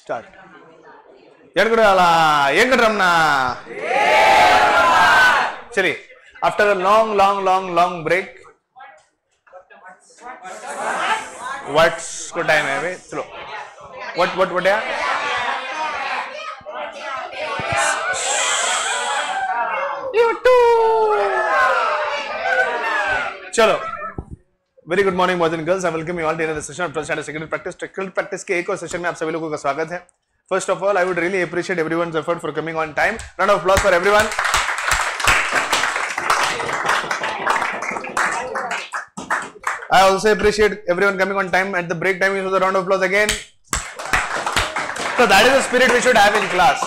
Start. ఎక్కడ అలా ఏం కట్టరమ్మా చలి. After a long break, what's good time है भाई? चलो what है? You too. चलो, very good morning boys and girls. I welcome you all to the session of 12th standard secondary practice. Technical practice के एक और सेशन में आप सभी लोगों का स्वागत है. First of all, I would really appreciate everyone's effort for coming on time. Round of applause for everyone. I also appreciate everyone coming on time. At the break time, you show the round of applause again. So that is the spirit we should have in class.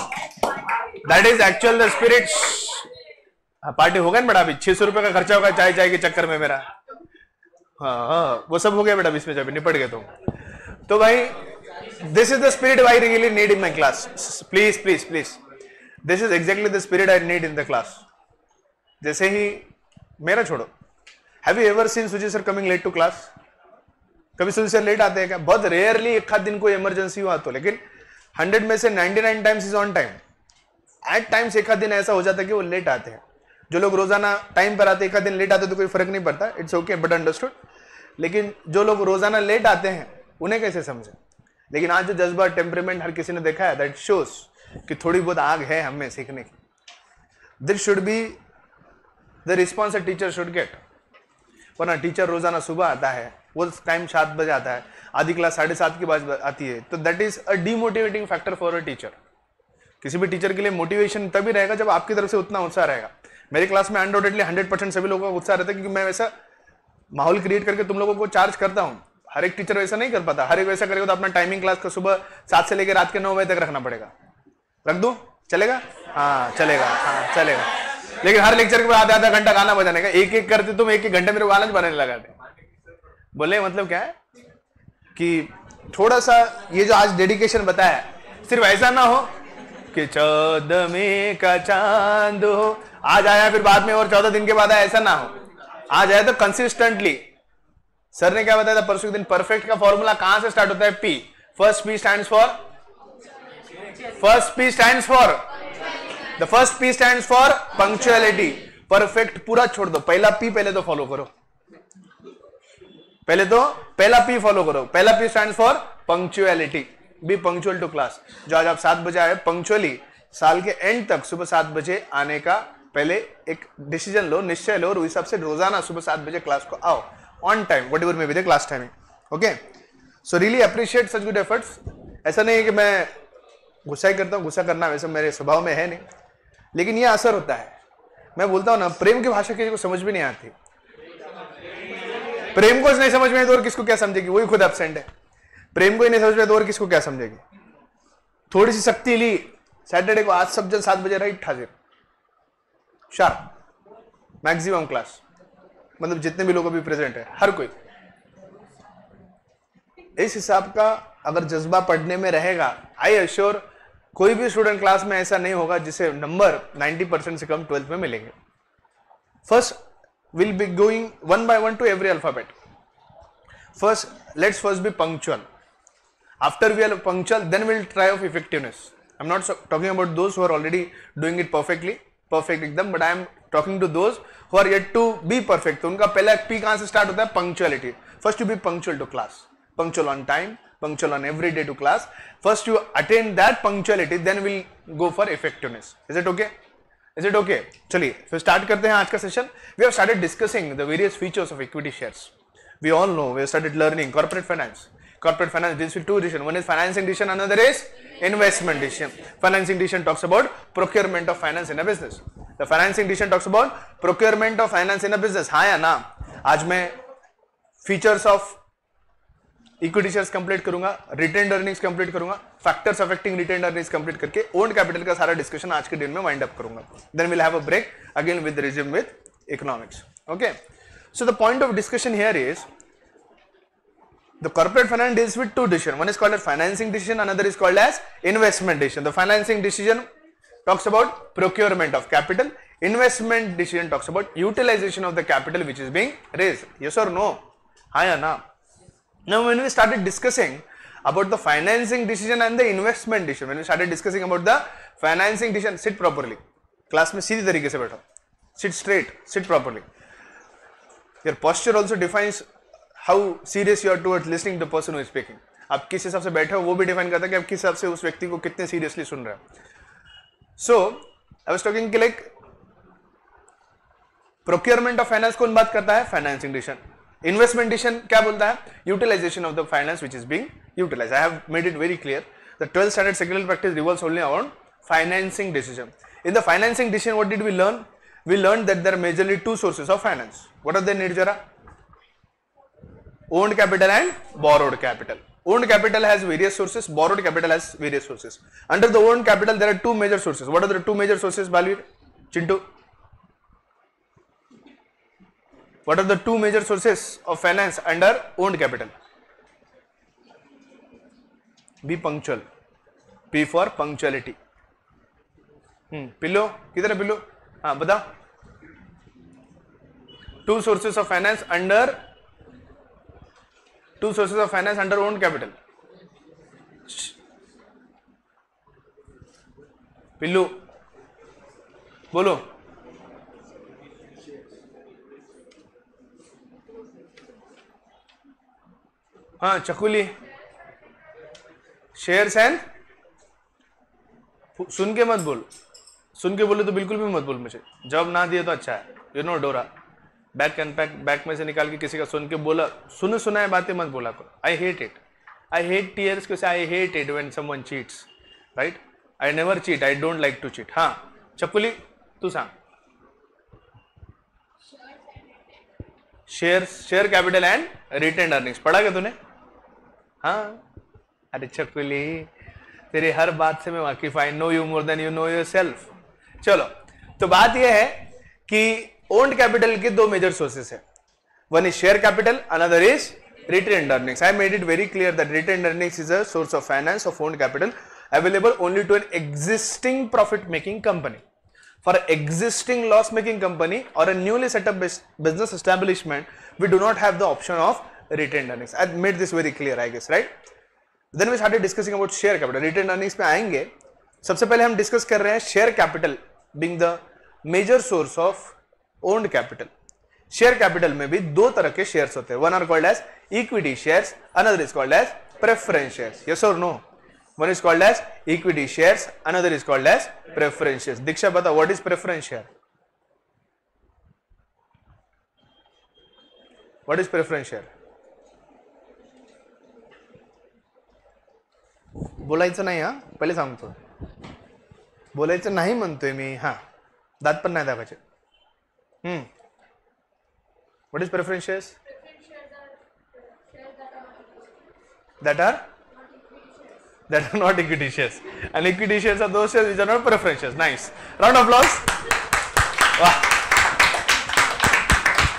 That is actual the spirit. Party होगा ना बेटा. अभी 600 रुपए का खर्चा होगा चाय के चक्कर में मेरा. हाँ वो सब हो गया बेटा. 20 में जब निपट गए तो भाई this is the spirit I really need in my class. Please. This is exactly the spirit I need in the class. जैसे ही मेरा छोड़ो. Have you ever seen सुजी sir coming late to class? कभी सुजी सर लेट आते हैं क्या? बहुत रेयरली एक आध दिन कोई इमरजेंसी हुआ तो, लेकिन 100 में से 99 times is on time. At times एक आध दिन ऐसा हो जाता है कि वो लेट आते हैं. जो लोग रोजाना टाइम पर आते हैं, एक आध दिन लेट आते तो कोई फर्क नहीं पड़ता. It's okay but understood. लेकिन जो लोग रोजाना लेट आते हैं उन्हें कैसे समझे? लेकिन आज जो जज्बा टेम्परेमेंट हर किसी ने देखा है, दैट शोज कि थोड़ी बहुत आग है हमें सीखने की. This should be the response a teacher should get. वरना टीचर रोजाना सुबह आता है, वो टाइम 7 बजे आता है, आधी क्लास 7:30 के बाद आती है, तो that is a demotivating factor for a teacher. किसी भी टीचर के लिए मोटिवेशन तभी रहेगा जब आपकी तरफ से उतना उत्साह रहेगा. मेरी क्लास में अनडाउटेडली 100% सभी लोगों का उत्साह रहता है, क्योंकि मैं वैसा माहौल क्रिएट करके तुम लोगों को चार्ज करता हूँ. हर एक टीचर वैसा नहीं कर पाता. हर एक वैसा करेगा तो अपना टाइमिंग क्लास का सुबह 7 से लेकर रात के 9 बजे तक रखना पड़ेगा. रख दो चलेगा? हाँ चलेगा. लेकिन हर लेक्चर के बाद आधा घंटा गाना बजाने का. एक करते तुम एक घंटे मेरे गाना बनाने लगा थे. बोले मतलब क्या है कि थोड़ा सा ये जो आज डेडिकेशन बताया, सिर्फ ऐसा ना हो कि 14 का चांद हो आज आया फिर बाद में और 14 दिन के बाद आया, ऐसा ना हो. आज आया तो कंसिस्टेंटली. सर ने क्या बताया था परसों के दिन? परफेक्ट का फॉर्मूला कहां से स्टार्ट होता है? P. First P stands for punctuality. Perfect पूरा छोड़ दो, पहला पी पहले तो फॉलो करो. पहला पी फॉलो करो. पहला P stands for punctuality. Be punctual to class. जो आज आप 7 बजे आए, पंक्चुअली साल के एंड तक सुबह 7 बजे आने का पहले एक डिसीजन लो, निश्चय लो, और उस हिसाब से रोजाना सुबह 7 बजे क्लास को आओ on time, what ever may be the class timing. Okay, so really appreciate such good efforts. ऐसा नहीं है कि मैं गुस्सा ही करता हूं. गुस्सा करना वैसे मेरे स्वभाव में है नहीं, लेकिन ये असर होता है. मैं बोलता हूं ना, प्रेम की भाषा किसी को समझ भी नहीं आती. प्रेम को नहीं समझ में तो और किसको क्या समझेगी? वही खुद एब्सेंट है. प्रेम को ही नहीं समझ में तो और किसको क्या समझेगी? थोड़ी सी शक्ति ली सैटरडे को, आज सब जन 7 बजे राइट हाजिर शार्प. मैक्सिमम क्लास, मतलब जितने भी लोग अभी प्रेजेंट है, हर कोई इस हिसाब का अगर जज्बा पढ़ने में रहेगा, आई अश्योर कोई भी स्टूडेंट क्लास में ऐसा नहीं होगा जिसे नंबर 90% से कम 12th में मिलेंगे. First will be going 1 by 1 to every alphabet. Let's first be punctual. After we are punctual, then we'll try of effectiveness. I'm not talking about those who are already doing it perfect एकदम, but I am talking to those who are yet to be perfect. तो उनका पहला P कहां से start होता है? Punctuality. First you be punctual to class, punctual on time, punctual on every day to class. First you attain that punctuality, then we'll go for effectiveness. Is it okay? चलिए फिर start करते हैं आज का session. We have started discussing the various features of equity shares. We all know, we have started learning corporate finance. Corporate finance deals with 2 decisions. One is financing decision, another is investment decision. Financing decision talks about procurement of finance in a business. The financing decision talks about procurement of finance in a business. हाँ या ना? आज मैं features of equity shares complete करूंगा, retained earnings complete करूंगा, factors affecting retained earnings complete करके owned capital का सारा डिस्कशन आज के दिन में वाइंड अप करूंगा. Then we'll have a break again with the resume with economics. Okay. So the point of discussion here is the corporate finance deals with 2 decisions. One is called as financing decision, another is called as investment decision. The financing decision talks about procurement of capital. Investment decision talks about utilization of the capital which is being raised. Yes or no? हाँ या ना? Now when we started discussing about the financing decision and the investment decision. When we started discussing about the financing decision, sit properly. Class में सीधी तरीके से बैठो. Sit straight. Sit properly. Your posture also defines how serious you are towards listening to the person who is speaking. आप किस हिसाब से बैठे हो वो भी डिफाइन करता है कि आप किस हिसाब से उस व्यक्ति को कितने सीरियसली सुन रहे हो. So I was talking कि like प्रोक्योरमेंट ऑफ फाइनेंस कौन बात करता है? Financing decision. इन्वेस्टमेंट डिसीजन क्या बोलता है? Utilization of the finance which is being utilized. I have made it very clear. The 12th standard secretary practice revolves only around financing decision. In the financing decision what did we learn? We learned that there are majorly two sources of finance. What are they, Nirjara? Owned capital and borrowed capital. Owned capital has various sources, borrowed capital has various sources. Under the owned capital, there are two major sources. What are the two major sources, Balveer? Chintu? What are the two major sources of finance under owned capital? Be punctual. P for punctuality. Pillow? किधर है pillow? हाँ बताओ. Two sources of finance under owned capital. पिल्लू बोलो. हाँ चकुली. Shares and, सुन के मत बोल. सुन के बोले तो बिल्कुल भी मत बोल. मुझे जवाब ना दिए तो अच्छा है. यू नो डोरा, बैक में से निकाल के किसी का सुन के बोला, सुना है बातें मत बोला करो. I hate it. I hate tears क्यों से. I hate it when someone cheats. Right. I never cheat. I don't like to cheat. हाँ चकुली तू सांग. Share capital and retained earnings पढ़ा क्या तूने? हाँ. अरे चकुली तेरी हर बात से मैं वाकिफ. I know you more than you know yourself. चलो तो बात यह है कि ओन्ड कैपिटल के दो मेजर सोर्सेस है. One is share capital, another is retained earnings. I made it very clear that retained earnings is a source of finance of owned capital available only to an existing profit making company. For an existing loss making company or a newly set up business establishment, we do not have the option of retained earnings. I made this very clear, I guess, right? Then we started discussing about share capital. Retained earnings पे आएंगे. सबसे पहले हम discuss कर रहे हैं share capital being the major source of owned capital. Share capital में भी दो तरह के शेयर्स होते हैं. One are called as equity shares, another is called as preference shares. Yes or no? One is called as equity shares, another is called as preference shares. Diksha bata, what is preference share? What is preference share? बोलायचं नाही. हा पहिले सांगतो. बोलायचं नाही म्हणतोय मी. हा दात पण नाही दाबायचे. What is preference shares? That are not equity shares. And equity shares are those shares which are not preference shares. Nice. Round of applause. वाह.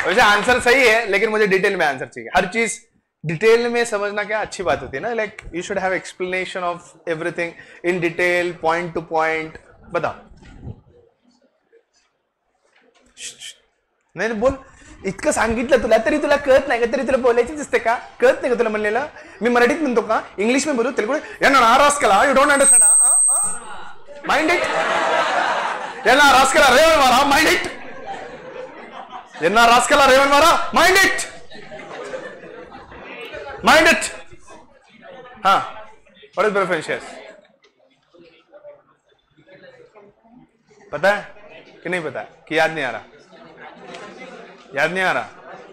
वैसे आंसर सही है लेकिन मुझे डिटेल में आंसर चाहिए. हर चीज डिटेल में समझना क्या अच्छी बात होती है ना. Like you should have explanation of everything in detail, point two point. बताओ. नाही बोल. इतकं सांगितलं तुला तरी तुला कळत नाही का? तरी तुला बोलायचं दिसते का? कळत नाही का तुला म्हणलेलं? मी मराठीत म्हणतो का? इंग्लिश में बोलू तेलुगु? यांना नाराज केला. You don't understand. Mind it. यांना नाराज केला रेवन मारा. Mind it. यांना नाराज केला रेवन मारा. Mind it. Mind it. हाँ. What is preference shares? पता है कि नहीं पता है? कि याद नहीं आ रहा? याद नहीं आ रहा?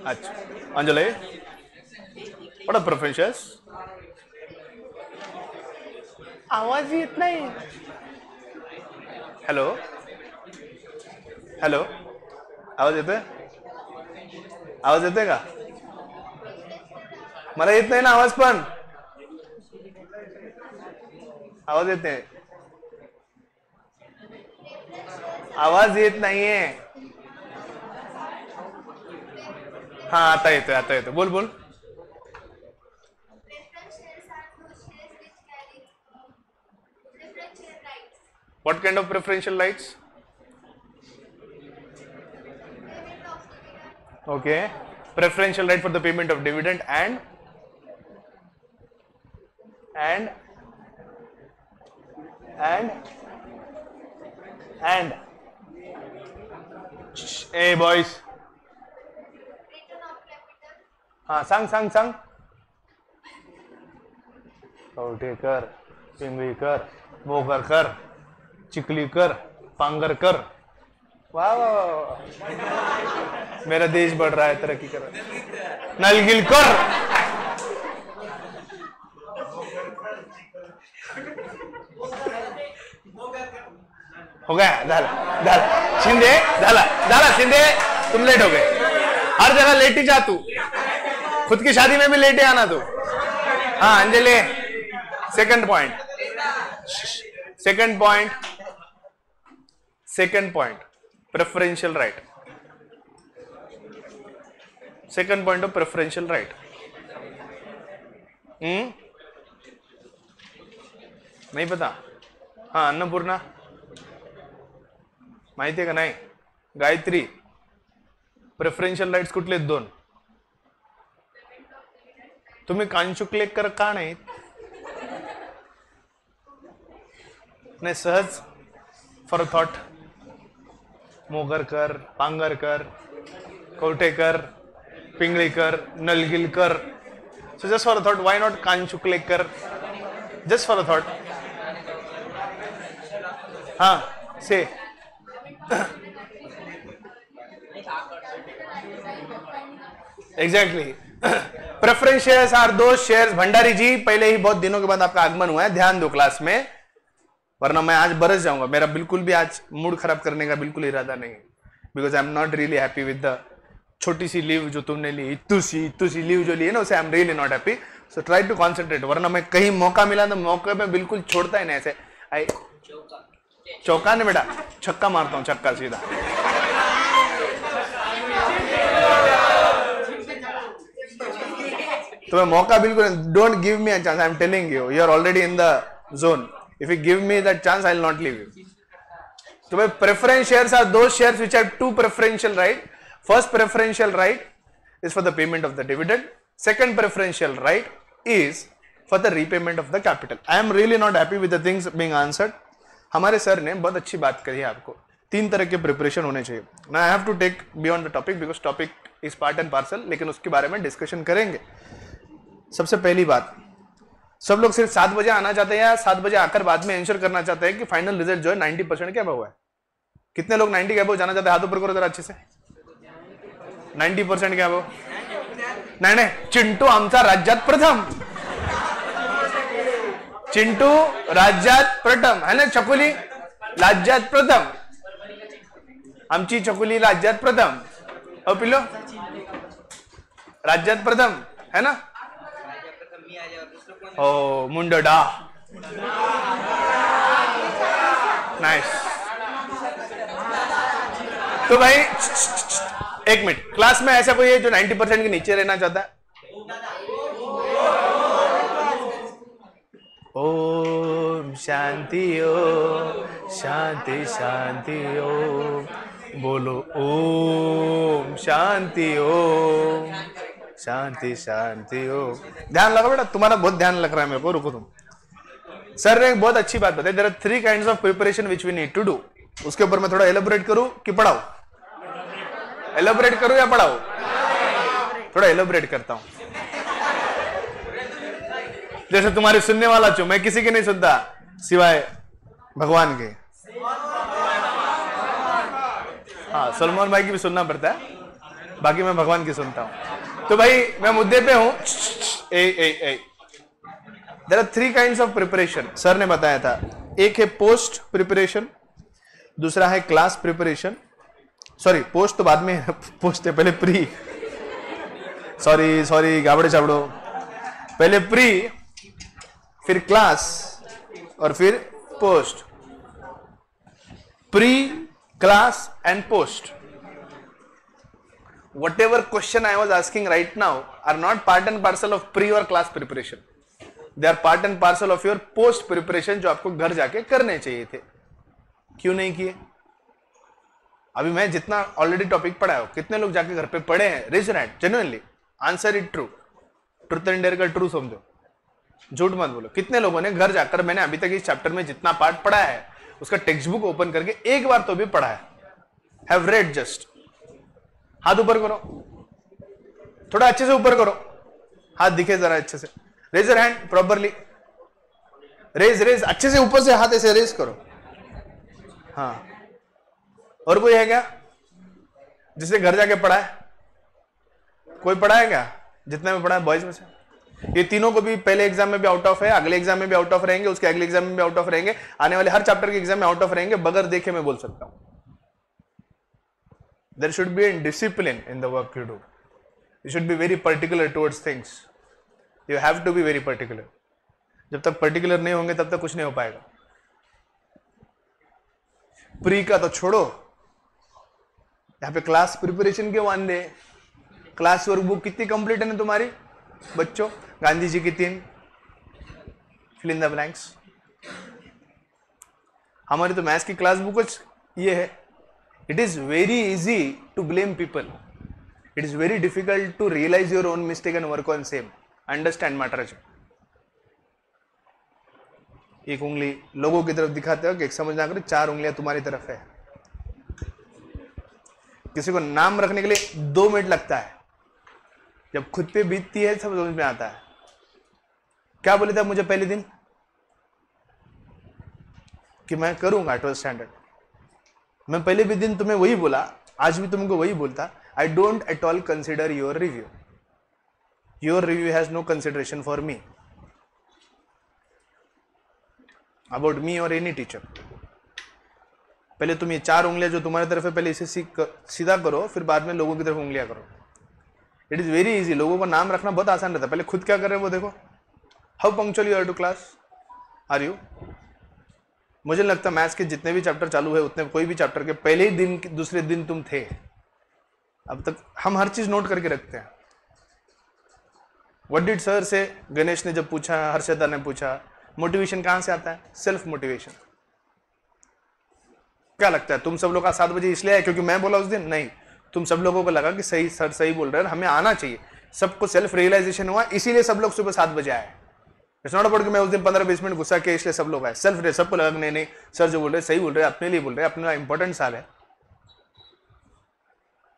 अच्छा. Anjali, what are preference shares? आवाज ही इतना ही. हेलो हेलो, आवाज येतोय? आवाज येतोय का? मला येत नाही ना आवाज. पण आवाज येत नाही. आवाज येत नाहीये. हाँ आता येतोय. बोल बोल. What kind of preferential rights? Okay, preferential right for the payment of dividend and and hey boys, हाँ सांग कवठेकर, पिंगळीकर, बोगरकर, चिखलीकर, पांगरकर, वाह वाह वाह, मेरा देश बढ़ रहा है, तरक्की कर रहा है, नलगिलकर, हो गया, झाला शिंदे, झाला शिंदे, तुम लेट हो गए, हर जगह लेट ही जा तू, खुद की शादी में भी लेट ही आना तू। हाँ Anjali, second point preferential right, second point of preferential right. नहीं पता? हाँ अन्नपूर्णा माहिती आहे का नाही? गायत्री, प्रेफरेंशियल राइट्स कुठले दोन? तुम्ही कांचुकलेकर का नाहीत? नाही सहज for thought, Mogarkar, Pangarkar, Kavthekar, Pinglikar, Nalgilkar, so just for a thought, why not Kanchukalekar? just for a thought. हाँ say. Exactly, preference shares are those shares, Bhandari ji पहले ही बहुत दिनों के बाद आपका आगमन हुआ है, ध्यान दो क्लास में, वरना मैं आज बरस जाऊंगा। मेरा बिल्कुल भी आज मूड खराब करने का बिल्कुल इरादा नहीं है, because I am not really happy with the छोटी सी लीव जो तुमने ली, इतू सी लीव जो ली है ना, उसे I am really not happy, so try to concentrate, वरना मैं कहीं मौका मिला तो मौके में बिल्कुल छोड़ता ही नहीं, ऐसे चौका नहीं बेटा, छक्का मारता हूँ, छक्का सीधा। तुम्हें मौका बिल्कुल, don't give me a chance, I am telling you, you are already in the zone, if you give me that chance I will not leave you. तुम्हें preference shares are those shares which have to preferential right, first preferential right is for the payment of the dividend, second preferential right is for the repayment of the capital. I am really not happy with the things being answered. हमारे sir ने बहुत अच्छी बात कही है, आपको तीन तरह के प्रिपरेशन होने चाहिए। Now I have to take beyond the topic because topic is part and parcel, लेकिन उसके बारे में डिस्कशन करेंगे। सबसे पहली बात, सब लोग सिर्फ 7 बजे आना चाहते हैं या 7 बजे आकर बाद में एंश्योर करना चाहते हैं कि फाइनल रिजल्ट जो है 90% के अबव है? कितने लोग 90 के अबव जाना चाहते हैं? हाथ ऊपर करो जरा अच्छे से। 90% के अबव? नाही, चिंटू आमचा राज्यात प्रथम, चिंटू राज्यात प्रथम है ना, चकुली राज्यात प्रथम, आमची चकुली राज्यात प्रथम, हो पिल्लो राज्यात प्रथम है ना, हो मुंडडा, नाइस। तो भाई एक मिनट, क्लास में ऐसा कोई है जो 90% के नीचे रहना चाहता है? ओम शांति ओम शांति शांति ओम, बोलो ओम शांति ओम शांति शांति ओम। ध्यान लगाओ बेटा, तुम्हारा बहुत ध्यान लग रहा है मेरे को, रुको तुम। सर ने एक बहुत अच्छी बात बताई, there are 3 kinds of preparation which we need to do. उसके ऊपर मैं थोड़ा एलेबोरेट करूं कि पढ़ाऊं? एलेबोरेट करूं या पढ़ाऊं? थोड़ा एलेबोरेट करता हूं। जैसे तुम्हारी सुनने वाला चूं, मैं किसी की नहीं सुनता सिवाय भगवान के। हाँ सलमान भाई की भी सुनना पड़ता है, बाकी मैं भगवान की सुनता हूं। तो भाई मैं मुद्दे पे हूं। There are 3 kinds of preparation, sir ने बताया था। एक है पोस्ट प्रिपरेशन, दूसरा है क्लास प्रिपरेशन, सॉरी पोस्ट तो बाद में, पोस्ट है पहले प्री, सॉरी गाबड़े चाबड़ो, पहले प्री फिर क्लास और फिर post. Pre, class and post. Whatever question I was asking right now are not part and parcel of pre or class preparation. They are part and parcel of your post preparation जो आपको घर जाके करने चाहिए थे। क्यों नहीं किए? अभी मैं जितना ऑलरेडी टॉपिक पढ़ा हूं, कितने लोग जाके घर पे पढ़े हैं? Raise your hand, genuinely answer it true, truth and dare का ट्रू समझो। झूठ मत बोलो। कितने लोगों ने घर जाकर, मैंने अभी तक इस चैप्टर में जितना पार्ट पढ़ा है उसका टेक्स्ट बुक ओपन करके एक बार तो भी पढ़ा है? Have read just? हाथ ऊपर करो, थोड़ा अच्छे से ऊपर करो, हाथ दिखे जरा अच्छे से। Raise your hand properly, raise raise अच्छे से ऊपर से हाथ ऐसे रेज करो। हाँ, और कोई है क्या जिसने घर जाके पढ़ा है? कोई पढ़ा है क्या जितने में पढ़ा है बॉयज में से? ये तीनों को भी पहले एग्जाम में भी आउट ऑफ है, अगले एग्जाम में भी आउट ऑफ रहेंगे, उसके अगले एग्जाम में भी आउट ऑफ रहेंगे, आने वाले हर चैप्टर के एग्जाम में आउट ऑफ रहेंगे, बगैर देखे मैं बोल सकता हूं। There should be an discipline in the work you do, you should be very particular towards things, you have to be very particular. जब तक पर्टिकुलर नहीं होंगे तब तक कुछ नहीं हो पाएगा। प्री का तो छोड़ो, यहां पे क्लास प्रिपरेशन के वादे, क्लास वर्कबुक कितनी कंप्लीट है ना तुम्हारी बच्चों? गांधी जी की 3, फिल इन द ब्लैंक्स। हमारी तो मैथ्स की क्लास बुक ये है। It is very easy to blame people, it is very difficult to realise your own mistake and work on same. Understand matter. एक उंगली लोगों की तरफ दिखाते हो कि एक समझ ना करो 4 उंगलियां तुम्हारी तरफ है। किसी को नाम रखने के लिए 2 मिनट लगता है, जब खुद पे बीतती है सब समझ में आता है। क्या बोले थे मुझे पहले दिन कि मैं करूंगा 12th स्टैंडर्ड? मैं पहले भी दिन तुम्हें वही बोला, आज भी तुमको वही बोलता। I don't at all consider your review, your review has no consideration for me, about me और एनी टीचर। पहले तुम ये 4 उंगलियां जो तुम्हारी तरफ है पहले इसे सीधा करो, फिर बाद में लोगों की तरफ उंगलियां करो। It is very easy. लोगों को नाम रखना बहुत आसान रहता है, पहले खुद क्या कर रहे हैं वो देखो। How punctual you are to class are you? मुझे लगता है मैथ्स के जितने भी चैप्टर चालू है उतने कोई भी चैप्टर के पहले ही दिन दूसरे दिन तुम थे। अब तक हम हर चीज नोट करके रखते हैं। व्हाट डिड सर से? गणेश ने जब पूछा, हर्षदा ने पूछा, मोटिवेशन कहां से आता है? Self motivation. क्या लगता है तुम सब लोग का 7 बजे इसलिए है क्योंकि मैं बोला उस दिन? नहीं, तुम सब लोगों को लगा कि सही सर सही बोल रहे हैं, हमें आना चाहिए। सबको सेल्फ रियलाइजेशन हुआ, इसीलिए सब लोग सुबह 7 बजे आए। इट्स नॉट अबाउट कि मैं उस दिन 15-20 मिनट गुस्सा किया इसलिए सब लोग आए। सेल्फ सबको लगा नहीं सर जो बोल रहे सही बोल रहे, अपने लिए बोल रहे, अपना इंपॉर्टेंट साल है।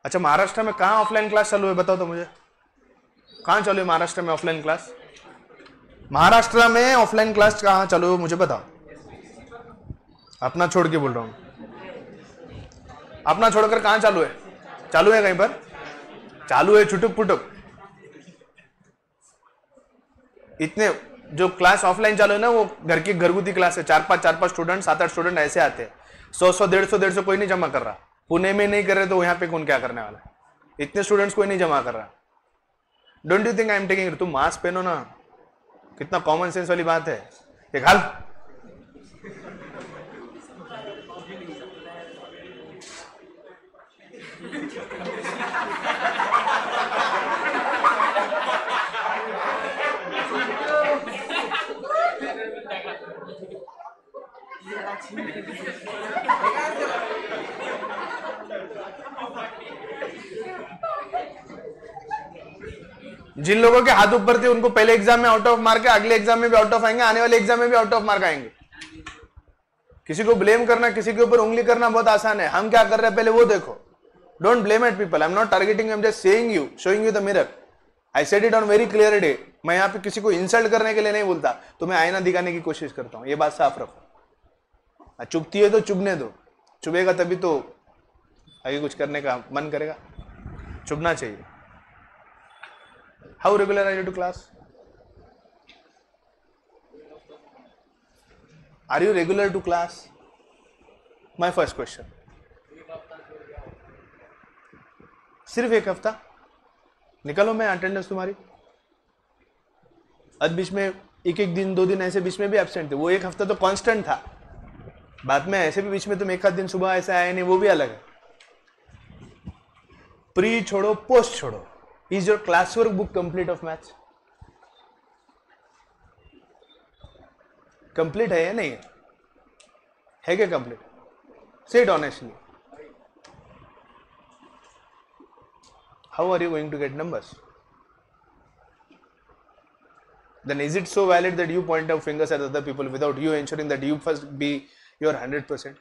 अच्छा, महाराष्ट्र में कहाँ ऑफलाइन क्लास चालू है बताओ तो मुझे? कहाँ चालू है महाराष्ट्र में ऑफलाइन क्लास? महाराष्ट्र में ऑफलाइन क्लास कहाँ चालू है मुझे बताओ? अपना छोड़ के बोल रहा हूँ, अपना छोड़कर कहाँ चालू है? चालू है कहीं पर? चालू है छुटुक पुटुक। इतने जो क्लास ऑफलाइन चालू है ना वो घर की घरगुती क्लास है, 4-5 स्टूडेंट, 7-8 स्टूडेंट ऐसे आते हैं। 100-100, 150-150 कोई नहीं जमा कर रहा। पुणे में नहीं कर रहे तो यहाँ पे कौन क्या करने वाला है? इतने स्टूडेंट्स कोई नहीं जमा कर रहा। Don't you think I am taking? तुम मास्क पहनो ना, कितना कॉमन सेंस वाली बात है। एक हाल जिन लोगों के हाथ ऊपर थे उनको पहले एग्जाम में आउट ऑफ मार्क है, अगले एग्जाम में भी आउट ऑफ आएंगे, आने वाले एग्जाम में भी आउट ऑफ मार्क आएंगे। किसी को ब्लेम करना, किसी के ऊपर उंगली करना बहुत आसान है। हम क्या कर रहे हैं पहले वो देखो। Don't blame at people, I am not targeting, I am just saying you, showing you the mirror. I said it on very clear day. मैं यहाँ पे किसी को इंसल्ट करने के लिए नहीं बोलता, तुम्हें आईना दिखाने की कोशिश करता हूं, ये बात साफ रखो। चुभती है तो चुभने दो, चुभेगा तभी तो आगे कुछ करने का मन करेगा। चुभना चाहिए। How regular are you to class? Are you regular to class? My first question. सिर्फ 1 हफ्ता निकालो मैं अटेंडेंस तुम्हारी। आज बीच में 1-1 दिन 2 दिन ऐसे बीच में भी एब्सेंट थे, वो 1 हफ्ता तो कांस्टेंट था। बाद में ऐसे भी बीच में तुम 1 आध दिन सुबह ऐसे आए नहीं, वो भी अलग है। प्री छोड़ो, पोस्ट छोड़ो। Is your class work book complete of maths? Complete है या नहीं है क्या complete? Say it honestly. How are you going to get numbers? then is it so valid that you point out fingers at other people without you ensuring that you first be your 100%?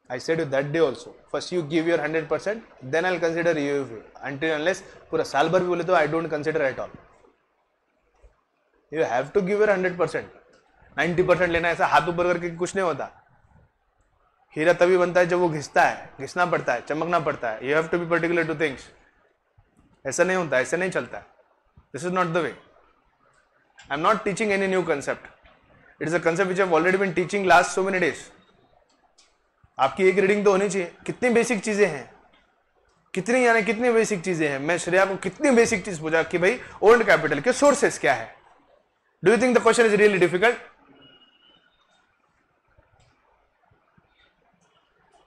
I said you that day also, first you give your 100%, then I'll consider you. Until unless पूरा साल भर भी बोले तो I don't consider at all. You have to give your 100%. 90% लेना, ऐसा हाथ ऊपर करके कुछ नहीं होता. हीरा तभी बनता है जब वो घिसता है, घिसना पड़ता है, चमकना पड़ता है. You have to be particular to things. ऐसा नहीं होता, ऐसा नहीं चलता है. This is not the way. I'm not teaching any new concept. It is a concept which I've already been teaching last so many days. आपकी एक reading तो होनी चाहिए. कितनी बेसिक चीजें हैं, कितनी यानी कितनी बेसिक चीजें हैं. मैं श्रेया को कितनी बेसिक चीज पूछा कि भाई ओल्ड कैपिटल के सोर्सेस क्या है. Do you think the question is really difficult?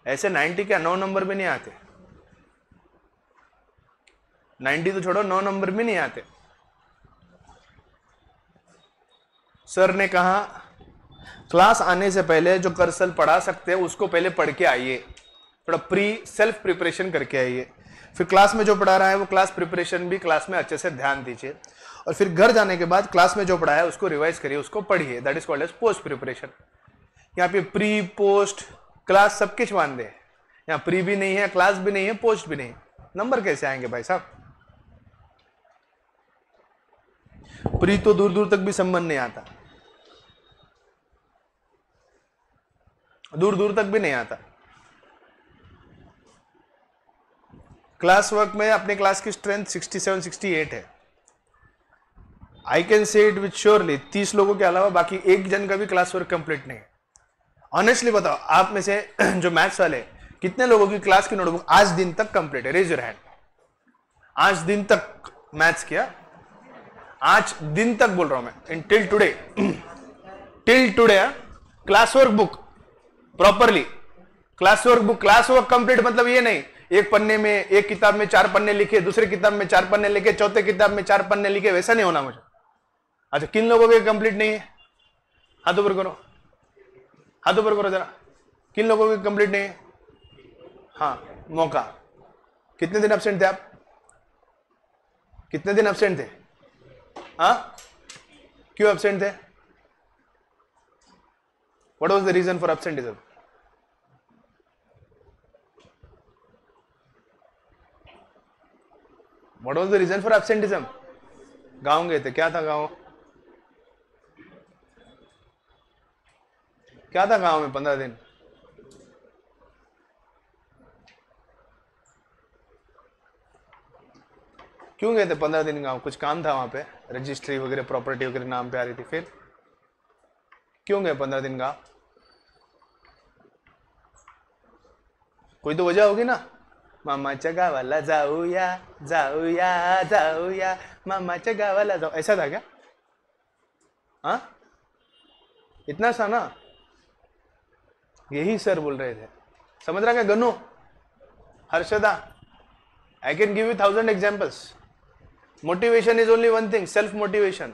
ऐसे 90 क्या 9 नंबर भी नहीं आते. 90 तो छोड़ो, 9 नंबर भी नहीं आते. सर ने कहा क्लास आने से पहले जो कर्सल पढ़ा सकते हैं उसको पहले पढ़ के आइए, थोड़ा सेल्फ प्रिपरेशन करके आइए. फिर क्लास में जो पढ़ा रहा है वो क्लास प्रिपरेशन भी क्लास में अच्छे से ध्यान दीजिए, और फिर घर जाने के बाद क्लास में जो पढ़ा है उसको रिवाइज करिए, उसको पढ़िए. That is called as post preparation. यहाँ पे प्री पोस्ट क्लास सब कुछ मान दे. यहाँ प्री भी नहीं है, क्लास भी नहीं है, पोस्ट भी नहीं. नंबर कैसे आएंगे भाई साहब? प्री तो दूर दूर तक भी संबंध नहीं आता, दूर दूर तक भी नहीं आता. क्लास वर्क में अपने क्लास की स्ट्रेंथ 67-68 है. आई कैन से इट विथ श्योरली. 30 लोगों के अलावा बाकी एक जन का भी क्लास वर्क कंप्लीट नहीं है. ऑनेस्टली बताओ, आप में से जो मैथ्स वाले कितने लोगों की क्लास की नोटबुक आज दिन तक कंप्लीट है? Raise your hand. आज दिन तक मैथ्स किया, आज दिन तक बोल रहा हूं मैं, इन till today class work book properly. Class work book, class work complete मतलब ये नहीं एक पन्ने में, एक किताब में 4 पन्ने लिखे, दूसरे किताब में 4 पन्ने लिखे, चौथे किताब में 4 पन्ने लिखे, वैसा नहीं होना मुझे. अच्छा, किन लोगों के कंप्लीट नहीं है? हाथ ऊपर करो, हाथ ऊपर करो जरा. किन लोगों के कंप्लीट नहीं है? हाँ, मौका. कितने दिन एब्सेंट थे आप? कितने दिन एब्सेंट थे? हाँ, क्यों एब्सेंट थे? What was the reason for absenteeism? What was the reason for absenteeism? गाँव गए थे, क्या था गाँव? क्या था गाँव में 15 दिन? क्यों गए थे 15 दिन गाँव? कुछ काम था वहां पे, रजिस्ट्री वगैरह, प्रॉपर्टी वगैरह नाम पे आ रही थी. फिर क्यों गए 15 दिन गाँव? कोई तो वजह होगी ना. मामाच्या गावाला जाऊया जाऊया जाऊया, मामाच्या गावाला जाऊ, ऐसा था क्या? हाँ, इतना सा ना. यही सर बोल रहे थे. समझ रहा क्या Gannu, Harshada? I can give you 1000 examples. Motivation is only one thing, self motivation.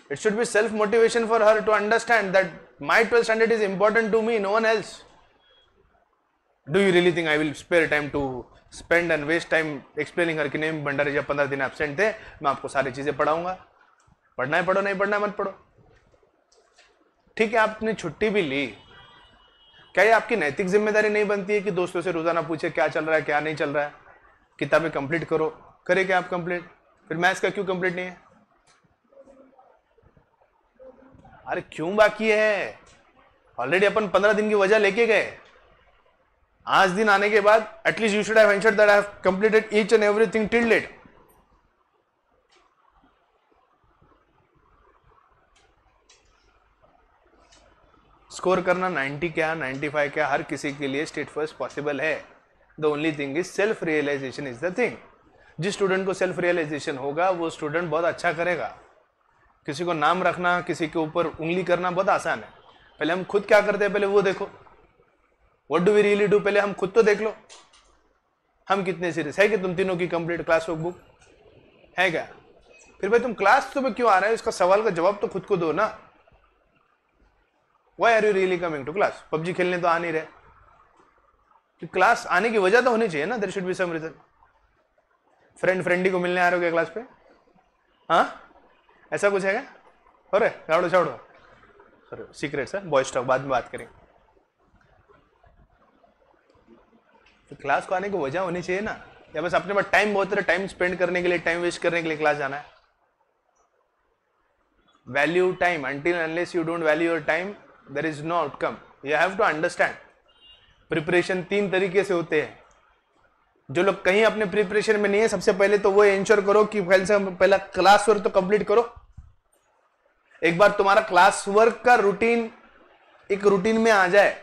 It should be self motivation for her to understand that my 12th standard is important to me, no one else. Do you really think I will spare time to spend and waste time explaining her कि नहीं भंडारी जब 15 दिन absent थे मैं आपको सारी चीजें पढ़ाऊंगा? पढ़ना है पढ़ो, नहीं पढ़ना है मत पढ़ो. ठीक है, आपने छुट्टी भी ली, क्या ये आपकी नैतिक जिम्मेदारी नहीं बनती है कि दोस्तों से रोजाना पूछे क्या चल रहा है क्या नहीं चल रहा है? किताबें कंप्लीट करो. करे क्या आप कंप्लीट? फिर मैथ्स का क्यों कंप्लीट नहीं है? अरे क्यों बाकी है? ऑलरेडी अपन 15 दिन की वजह लेके गए. आज दिन आने के बाद at least you should have ensured that I have completed each and everything till date. Score करना 90 क्या 95 क्या हर किसी के लिए स्टेट फर्स्ट पॉसिबल है. The only thing is self realisation is the thing. जिस स्टूडेंट को सेल्फ रियलाइजेशन होगा वो स्टूडेंट बहुत अच्छा करेगा. किसी को नाम रखना, किसी के ऊपर उंगली करना बहुत आसान है. पहले हम खुद क्या करते हैं पहले वो देखो. What do we really do, पहले हम खुद तो देख लो. हम कितने सीरियस है कि तुम तीनों की कंप्लीट क्लास वर्क बुक है क्या? फिर भाई तुम क्लास तो क्यों आ रहे हो, इसका सवाल का जवाब तो खुद को दो ना. Why are you really coming to class? PUBG खेलने तो आ नहीं रहे. कि क्लास आने की वजह तो होनी चाहिए ना. There should be some reason. फ्रेंडी को मिलने आ रहे हो क्या क्लास पे? हाँ, ऐसा कुछ है क्या? हो रहे गाड़ो छाड़ो, सॉरी सीक्रेट्स है, बॉयज टॉक बाद में बात करेंगे। तो क्लास को आने की वजह होनी चाहिए ना, या बस अपने पास टाइम बहुत है, टाइम स्पेंड करने के लिए, टाइम वेस्ट करने के लिए क्लास जाना है? Value time, until unless you don't value your time there is no outcome. You have to understand. Preparation 3 तरीके से होते हैं। जो लोग कहीं अपने प्रिपरेशन में नहीं है, सबसे पहले तो वो इंश्योर करो कि पहला क्लास वर्क तो कंप्लीट करो। एक बार तुम्हारा क्लास वर्क का रूटीन एक रूटीन में आ जाए,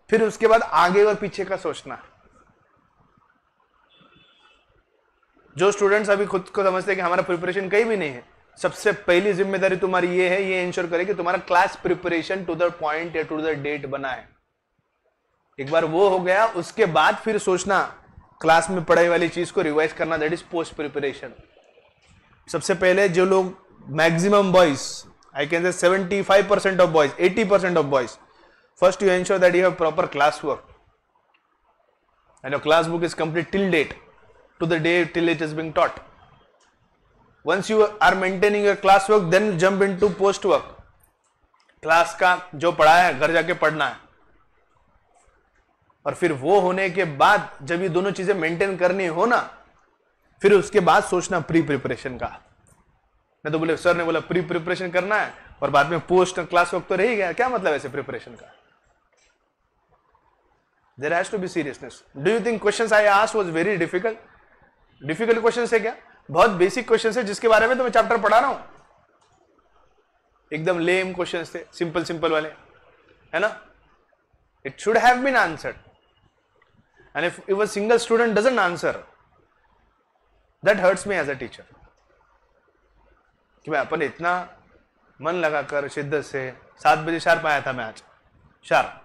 फिर उसके बाद आगे और पीछे का सोचना। जो स्टूडेंट्स अभी खुद को समझते हैं कि हमारा प्रिपरेशन कहीं भी नहीं है, सबसे पहली जिम्मेदारी तुम्हारी ये है, ये इंश्योर करे कि तुम्हारा class preparation to the point या टू द डेट बना है। एक बार वो हो गया, उसके बाद फिर सोचना क्लास में पढ़ाई वाली चीज को रिवाइज करना, दैट इज पोस्ट प्रिपरेशन। सबसे पहले जो लोग maximum boys, I can say 75% off boys, 80% off boys, first you ensure that you have proper class work and your class book is complete till date, to the day till it is being taught. Once you are maintaining your class work, then jump into post work. Class का जो पढ़ा है घर जाके पढ़ना है, और फिर वो होने के बाद जब ये दोनों चीजें मेंटेन करनी हो ना, फिर उसके बाद सोचना प्री प्रिपरेशन का। नहीं तो बोले सर ने बोला प्री प्रिपरेशन करना है और बाद में पोस्ट क्लास वर्क तो रह ही गया, क्या मतलब ऐसे प्रिपरेशन का? There has to be seriousness. Do you think questions I asked was very difficult? Difficult question है क्या? बहुत बेसिक क्वेश्चन है जिसके बारे में तो मैं चैप्टर पढ़ा रहा हूं। एकदम लेम क्वेश्चन थे, सिंपल सिंपल वाले, है ना? It should have been answered, and if a single student doesn't answer, that hurts me as a teacher. कि भाई अपन इतना मन लगाकर शिद्दत से 7 बजे शार्प आया था मैं आज, शार्प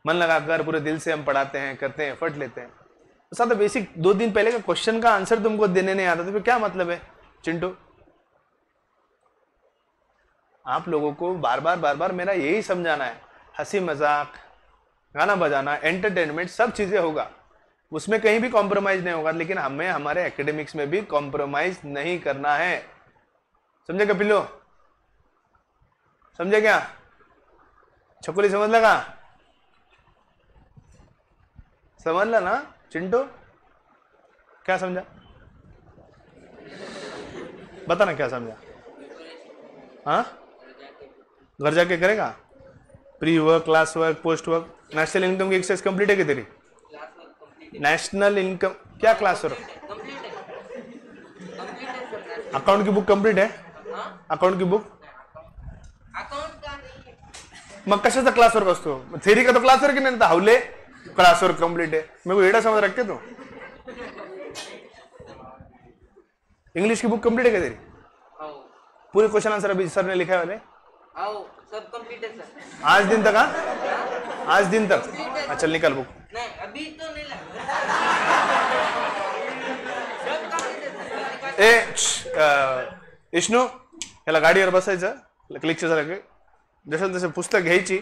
मन लगाकर पूरे दिल से हम पढ़ाते हैं, करते हैं, एफर्ट लेते हैं, साथ बेसिक 2 दिन पहले का क्वेश्चन का आंसर तुमको देने नहीं आता तो फिर क्या मतलब है चिंटू? आप लोगों को बार बार मेरा यही समझाना है, हंसी मजाक, गाना बजाना, एंटरटेनमेंट सब चीजें होगा, उसमें कहीं भी कॉम्प्रोमाइज नहीं होगा, लेकिन हमें हमारे एकेडमिक्स में भी कॉम्प्रोमाइज नहीं करना है। समझे कपिलो? समझे क्या? छकुली समझ लगा? समझ ला ना चिंटू? क्या समझा? बता ना क्या समझा? हाँ, घर जाके करेगा pre work, class work, post work. National income की एक्सरसाइज कंप्लीट है क्या तेरी? नेशनल इनकम क्या क्लास वर्क? अकाउंट की बुक कंप्लीट है? अकाउंट की बुक मग कशाचा क्लास वर्क असतो? थेरी का तो क्लास वर्क नाही, हावले क्लास वर्क कंप्लीट है। मेरे को एड़ा समझ रखते तो। इंग्लिश की बुक कंप्लीट है क्या तेरी? पूरे क्वेश्चन आंसर अभी सर ने लिखा है वाले? सब कंप्लीट है सर। आज दिन तक? हाँ, आज दिन तक। अच्छा निकल बुक। नहीं अभी तो नहीं इष्णू याला गाडीवर बसायचं, लेक्चर झालं की जसं तसं पुस्तक घ्यायची,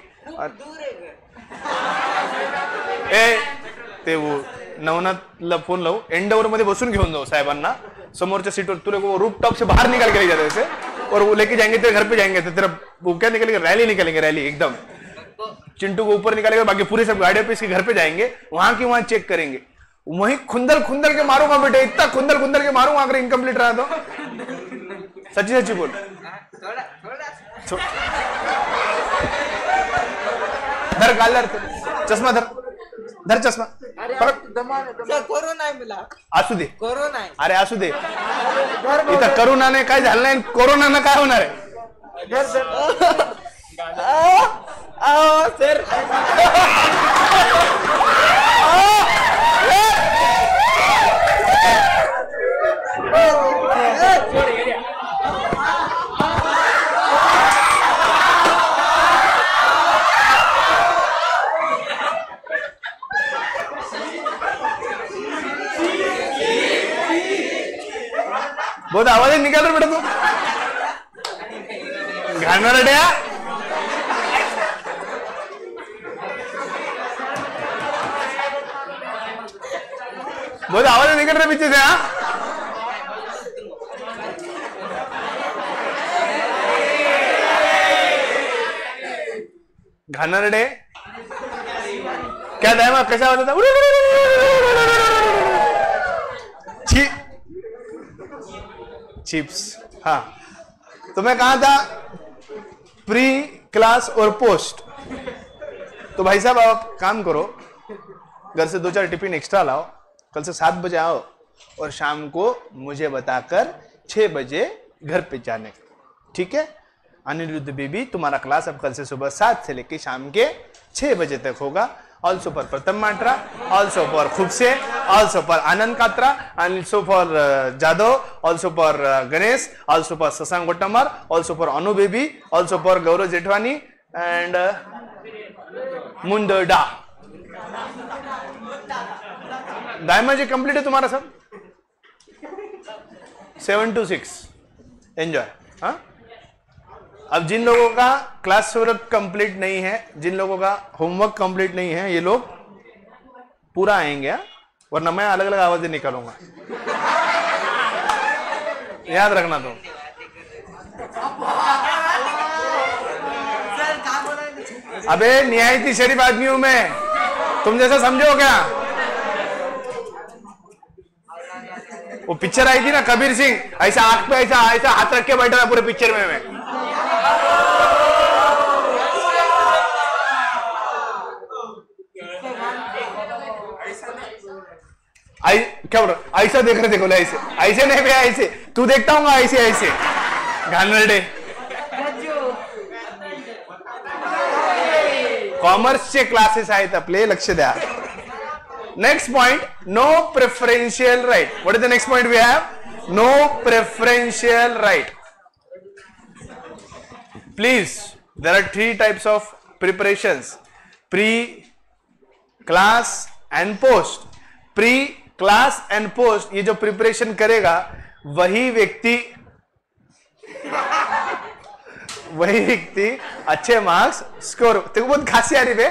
ते वो नवनाथला फोन लावू, एंडवर मध्ये बसून घेऊन जाऊ साहेबांना, समोरच्या सीटवर तुरे को रूफ टॉप से बाहर निकाल के ले जाते वैसे, और वो लेके जाएंगे तेरे घर पे जाएंगे, तो तेरा वो क्या निकलेंगे, रैली निकलेंगे, रैली एकदम चिंटू को ऊपर निकालेंगे, बाकी पूरे सब गाड़ियों पे इसके घर पे जाएंगे, वहां की वहां चेक करेंगे, वहीं खुंदर खुंदर के मारूंगा बेटे, इतना खुंदर खुंदर के मारूंगा अगर इनकम्प्लीट रहा तो। सच्ची सच्ची बोल। धर गालर, चष्मा धर, धर चष्मा। कोरोना आहे मला, असू दे, कोरोना आहे। अरे असू दे, इथं करोनाने काय झालं नाही, कोरोनानं काय होणार आहे? सर बहुत आवाज निकाल रहा बेटा तू, घाना रड्या। बहुत आवाज निकल रहे पीछे से। हाँ घानरडे क्या था, कैसा होता था, चिप्स। हाँ, तो मैं कहा था प्री क्लास और पोस्ट। तो भाई साहब आप काम करो, घर से 2-4 टिफिन एक्स्ट्रा लाओ, कल से 7 बजे आओ और शाम को मुझे बताकर 6 बजे घर पे जाने, ठीक है। अनिरुद्ध बेबी, तुम्हारा क्लास अब कल से सुबह 7 से लेकर शाम के 6 बजे तक होगा। Also for Pratham Matra, also for Khubse, also for Anand Katra, also for Jadhav, also for Ganesh, also for Shashank Gotmar, also for Anu baby, also for Gaurav Jethwani and Munda. Daima ji complete है तुम्हारा सब, 7 to 6 एंजॉय। हाँ, अब जिन लोगों का क्लास वर्क कंप्लीट नहीं है, जिन लोगों का होमवर्क कंप्लीट नहीं है, ये लोग पूरा आएंगे, वरना मैं अलग अलग आवाजें निकालूंगा, याद रखना। तो अबे निहायती शरीफ आदमी हूं मैं, तुम जैसा समझो क्या। वो पिक्चर आई थी ना कबीर सिंह, ऐसा आंख पे ऐसा ऐसा हाथ रख के बैठा था पूरे पिक्चर में मैं। क्या बोल रहा, ऐसा देख रहे, देखो ऐसे ऐसे नहीं भैया, ऐसे तू देखता हूँ ऐसे ऐसे घानरडे। कॉमर्सचे क्लासेस आहेत आपले, लक्ष द्या। Next point, no preferential right. What is the next point we have? No preferential right. Please, there are 3 types of preparations, pre, class and post. Pre, class and post, ये जो प्रिपरेशन करेगा वही व्यक्ति अच्छे मार्क्स स्कोर। तेरे को बहुत खांसी आ रही है,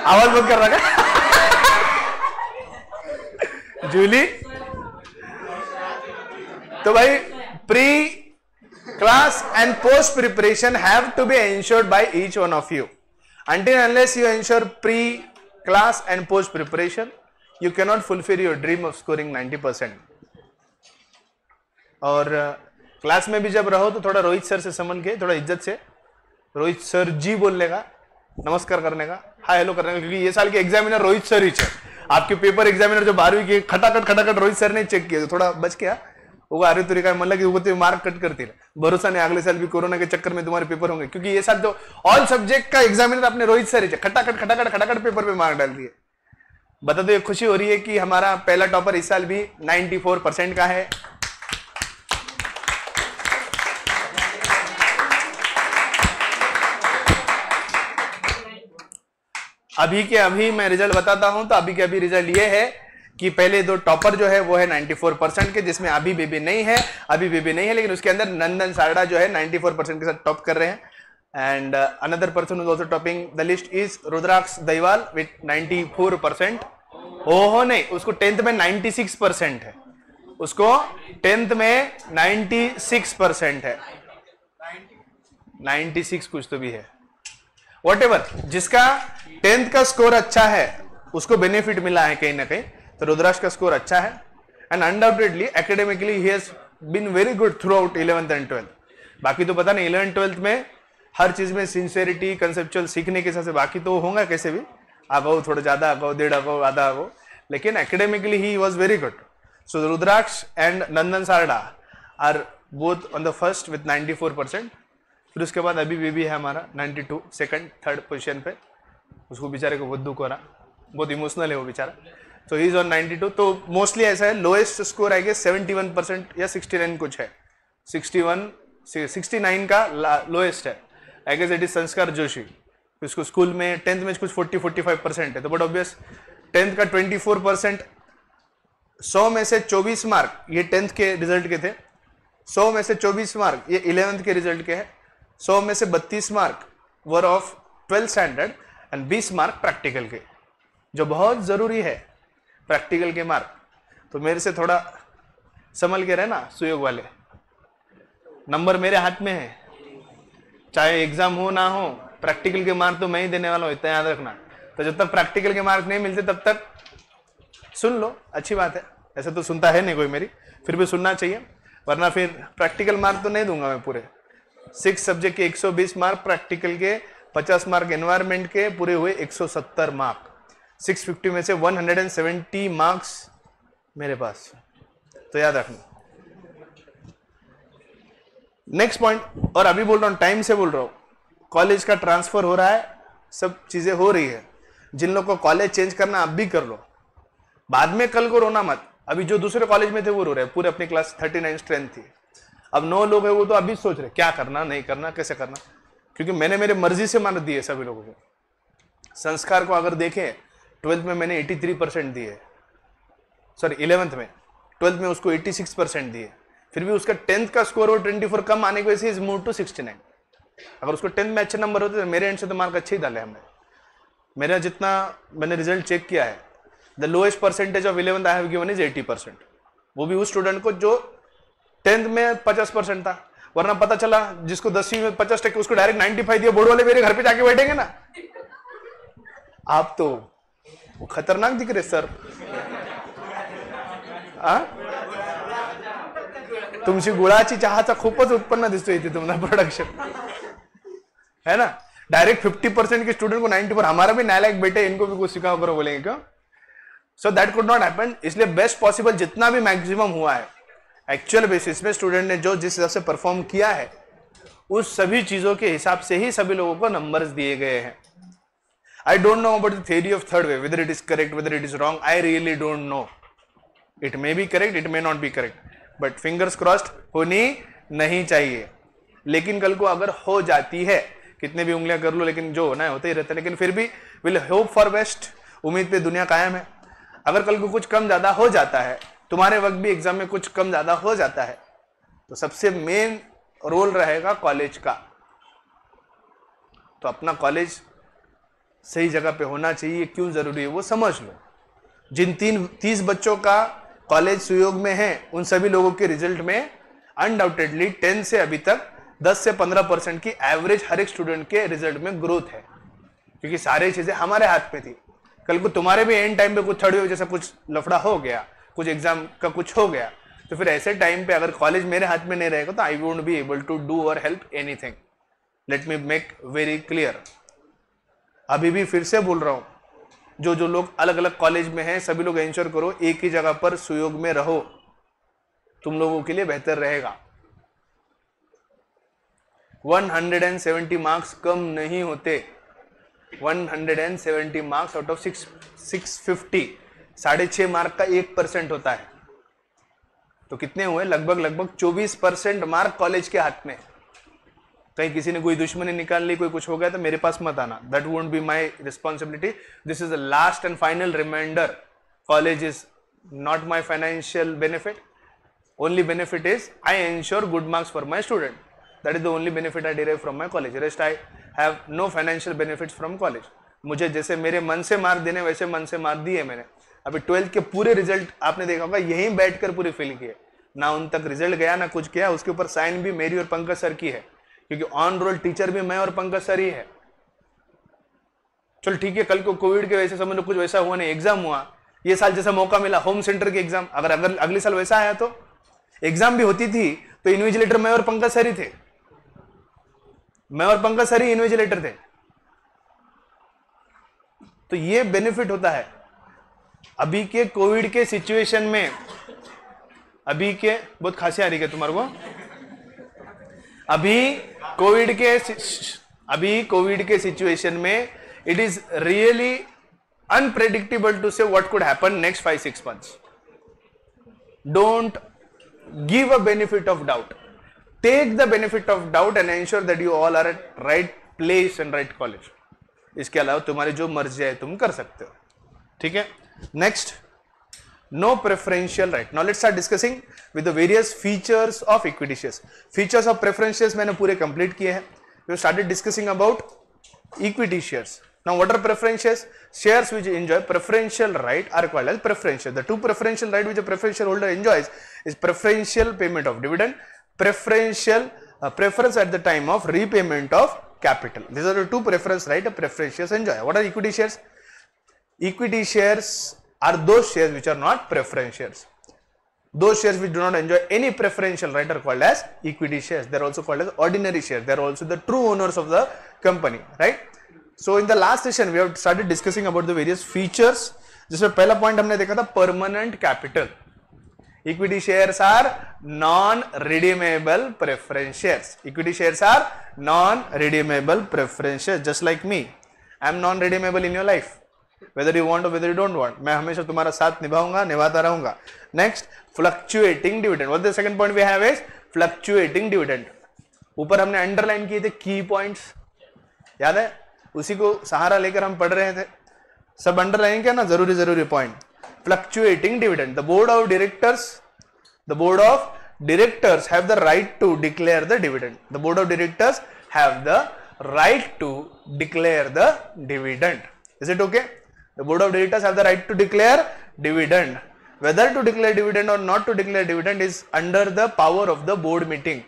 आवाज बंद कर रहा है जूली। तो भाई pre, class and post preparation have to be ensured by each one of you. Until unless you ensure pre-class and post preparation, you cannot fulfill your dream of scoring 90%. और क्लास में भी जब रहो तो थोड़ा रोहित सर से समझ के, थोड़ा इज्जत से रोहित सर जी बोलने का, नमस्कार करने का, हाय हेलो करने का, क्योंकि ये साल के एग्जामिनर रोहित सर ही है। आपके पेपर एग्जामिनर जो 12वीं के खटाखट रोहित सर ने चेक किया, तो थोड़ा बच गया वो अरे तुरी काय म्हणलं की वो मार्क कट करतील, भरोसा नहीं अगले साल भी कोरोना के चक्कर में तुम्हारे पेपर होंगे, क्योंकि ये साल तो ऑल सब्जेक्ट का एग्जामिनर अपने रोहित सर ही खटाखट पेपर पे मार्क डाल दिए। बता दो, ये खुशी हो रही है कि हमारा पहला टॉपर इस साल भी 94% का है। अभी के अभी मैं रिजल्ट बताता हूं, तो अभी के अभी रिजल्ट ये है कि पहले 2 टॉपर जो है वो है 94% के, जिसमें अभी बेबी नहीं है, लेकिन उसके अंदर नंदन सारडा जो है 94% के साथ टॉप कर रहे हैं। And another person is also topping the list is Rudraksh Daiwal with 94%। ओहो नहीं, उसको 10th में 96% है, उसको 10th में 96% है, 96 कुछ तो भी है। व्हाटएवर, जिसका 10th का स्कोर अच्छा है उसको बेनिफिट मिला है कहीं ना कहीं, तो रुद्राक्ष का स्कोर अच्छा है। And undoubtedly academically he has been very good throughout 11th and 12th। बाकी तो पता नहीं 11th 12th में हर चीज में सिंसियरिटी, कंसेप्चुअल सीखने के हिसाब से बाकी तो होगा कैसे भी, अबाउ थोड़ा ज्यादा, अबाउ 1.5 अबाउ आधा अबाउ, लेकिन academically he was very good. So Rudraksh and Nandan Sarda are both on the first with 94%। फिर उसके बाद अभी बेबी है हमारा 92, सेकंड थर्ड पोजीशन पे, उसको बेचारे को बहुत दुख हो रहा, बहुत इमोशनल है वो बेचारा। तो ही इज ऑन 92। तो मोस्टली ऐसा है, लोएस्ट स्कोर आएगा 71% या 69 कुछ है, 69 का लोएस्ट है। आई गेस इट इज संस्कार जोशी, उसको स्कूल में 10th में कुछ 40-45% है, तो बट ऑब्वियस 10th का 24%, 100 में से 24 मार्क ये 10th के रिजल्ट के थे, 100 में से 24 मार्क ये 11th के रिजल्ट के हैं, 100 में से 32 mark were of 12th standard and 20 mark practical के, जो बहुत जरूरी है प्रैक्टिकल के मार्क। तो मेरे से थोड़ा संभल के रहना, सुयोग वाले, नंबर मेरे हाथ में है, चाहे एग्जाम हो ना हो, प्रैक्टिकल के मार्क तो मैं ही देने वाला हूं, इतना याद रखना। तो जब तक प्रैक्टिकल के मार्क नहीं मिलते तब तक सुन लो, अच्छी बात है। ऐसे तो सुनता है नहीं कोई मेरी, फिर भी सुनना चाहिए, वरना फिर प्रैक्टिकल मार्क तो नहीं दूंगा मैं पूरे। 6 सब्जेक्ट के 120 मार्क, प्रैक्टिकल के 50 मार्क, एनवायरमेंट के पूरे हुए 170 मार्क। 650 में से 170 मार्क्स मेरे पास, तो याद रखना। नेक्स्ट पॉइंट, और अभी बोल रहा हूं, टाइम से बोल रहा हूं, कॉलेज का ट्रांसफर हो रहा है, सब चीजें हो रही है। जिन लोग को कॉलेज चेंज करना आप भी कर लो, बाद में कल को रोना मत। अभी जो दूसरे कॉलेज में थे वो रो रहे, पूरे अपनी क्लास 39 स्ट्रेंथ थी, अब 9 लोग है, वो तो अभी सोच रहे क्या करना नहीं करना कैसे करना, क्योंकि मैंने मेरे मर्जी से मार्क्स दिए सभी लोगों को। संस्कार को अगर देखें, 12th में मैंने 83% दिए, सॉरी 11th में, 12th में उसको 86% दिए, फिर भी उसका 10th का स्कोर और 24 कम आने की वजह से इज मूव टू 69। अगर उसको 10th में अच्छे नंबर होते तो मेरे एंड से तो मार्क अच्छे ही डाले हमने। मेरा जितना मैंने रिजल्ट चेक किया है, the lowest percentage of 11th I have given is 80%, वो भी उस स्टूडेंट को जो 10th में 50% था, वरना पता चला जिसको 10वीं में 50% उसको डायरेक्ट 95 दिया, बोर्ड वाले मेरे घर पे जाके बैठेंगे ना। आप तो खतरनाक दिख रहे सर, तुमची गुळाची चहाचा खूपच उत्पन्न दिसतो इथे तुम्हाला प्रोडक्शन है ना। डायरेक्ट 50% के स्टूडेंट को 94, हमारा भी नालायक बेटे, इनको भी कुछ सिखाओ करो बोलेंगे क्यों। So that could not happen, इसलिए बेस्ट पॉसिबल जितना भी मैक्सिमम हुआ है एक्चुअल बेसिस में स्टूडेंट ने जो जिस हिसाब से परफॉर्म किया है, उस सभी चीजों के हिसाब से ही सभी लोगों को नंबर्स दिए गए हैं। I don't know about the theory of third way, whether it is correct, whether it is wrong, I really don't know. It may be correct, it may not be correct, but fingers crossed होनी नहीं चाहिए। लेकिन कल को अगर हो जाती है, कितने भी उंगलियां कर लो, लेकिन जो होना है होता ही रहता है, लेकिन फिर भी विल होप फॉर बेस्ट, उम्मीद पे दुनिया कायम है। अगर कल को कुछ कम ज्यादा हो जाता है, तुम्हारे वक्त भी एग्जाम में कुछ कम ज्यादा हो जाता है, तो सबसे मेन रोल रहेगा कॉलेज का। तो अपना कॉलेज सही जगह पे होना चाहिए, क्यों जरूरी है वो समझ लो। जिन 30 बच्चों का कॉलेज सुयोग में है, उन सभी लोगों के रिजल्ट में अनडाउटेडली 10 से अभी तक 10 से 15% की एवरेज हर एक स्टूडेंट के रिजल्ट में ग्रोथ है, क्योंकि सारी चीजें हमारे हाथ में थी। कल को तुम्हारे भी एंड टाइम पे कुछ थर्ड वेव जैसा कुछ लफड़ा हो गया, कुछ एग्जाम का कुछ हो गया, तो फिर ऐसे टाइम पे अगर कॉलेज मेरे हाथ में नहीं रहेगा तो I won't be able to do or help anything. Let me make very clear, अभी भी फिर से बोल रहा हूं, जो लोग अलग अलग कॉलेज में हैं, सभी लोग इंश्योर करो एक ही जगह पर सुयोग में रहो, तुम लोगों के लिए बेहतर रहेगा। 170 मार्क्स कम नहीं होते, 170 मार्क्स आउट ऑफ 650, 6.5 मार्क का 1% होता है, तो कितने हुए, लगभग 24% मार्क कॉलेज के हाथ में। कहीं किसी ने कोई दुश्मनी निकाल ली, कोई कुछ हो गया तो मेरे पास मत आना, that won't be my responsibility. This is the last and final reminder, college is not my financial benefit, only benefit is I ensure good marks for my student, that is the only benefit I derive from my college, rest I have no financial benefits from college. मुझे जैसे मेरे मन से mark देने वैसे मन से mark दिए मैंने। अभी 12th के पूरे रिजल्ट आपने देखा होगा, यहीं बैठकर पूरी फिल किए, ना उन तक रिजल्ट गया ना कुछ किया, उसके ऊपर साइन भी मेरी और पंकज सर की है, क्योंकि ऑन रोल टीचर भी मैं और पंकज सर ही है। चल ठीक है, कल को कोविड के वजह से समझ लो कुछ वैसा हुआ नहीं, एग्जाम हुआ, ये साल जैसा मौका मिला होम सेंटर के एग्जाम, अगर अगले साल वैसा आया तो एग्जाम भी होती थी तो इन्विजिलेटर मैं और पंकज सर ही थे, मैं और पंकज सर ही इन्विजिलेटर थे। तो ये बेनिफिट होता है अभी के कोविड के सिचुएशन में। अभी के बहुत खांसी आ रही है तुम्हारे को, अभी कोविड के सिचुएशन में it is really unpredictable to say what could happen next 5-6 months. Don't give a benefit of doubt. Take the benefit of doubt and ensure that you all are at right place and right college. इसके अलावा तुम्हारी जो मर्जी है तुम कर सकते हो, ठीक है। Next, no preferential right. Now let's start discussing with the various features of equity shares. Features of preference shares मैंने पूरे complete किए हैं. We started discussing about equity shares. Now what are preference shares? Shares which enjoy preferential right are called as preferential. The two preferential right which a preferential holder enjoys is preferential payment of dividend, preferential preference at the time of repayment of capital. These are the two preference, right? A preference shares enjoy. What are equity shares? Equity shares are those shares which are not preference shares. Those shares which do not enjoy any preferential right are called as equity shares. They are also called as ordinary shares. They are also the true owners of the company, right? So in the last session we have started discussing about the various features. जिसमें पहला point हमने देखा था permanent capital. Equity shares are non-redeemable preference shares. Equity shares are non-redeemable preference shares. Just like me, I am non-redeemable in your life. Whether you want or whether you don't want, मैं हमेशा तुम्हारा साथ निभाऊंगा, निभाता रहूंगा. Next, fluctuating dividend. What the second point we have is fluctuating dividend. ऊपर हमने underline किए थे की पॉइंट्स, याद है? उसी को सहारा लेकर हम पढ़ रहे थे. सब अंडरलाइन क्या ना, जरूरी point. Fluctuating dividend. The board of directors have the right to declare the dividend. The board of directors have the right to declare the dividend. Is it okay? The board of directors have the right to declare dividend. Whether to declare dividend or not to declare dividend is under the power of the board meeting,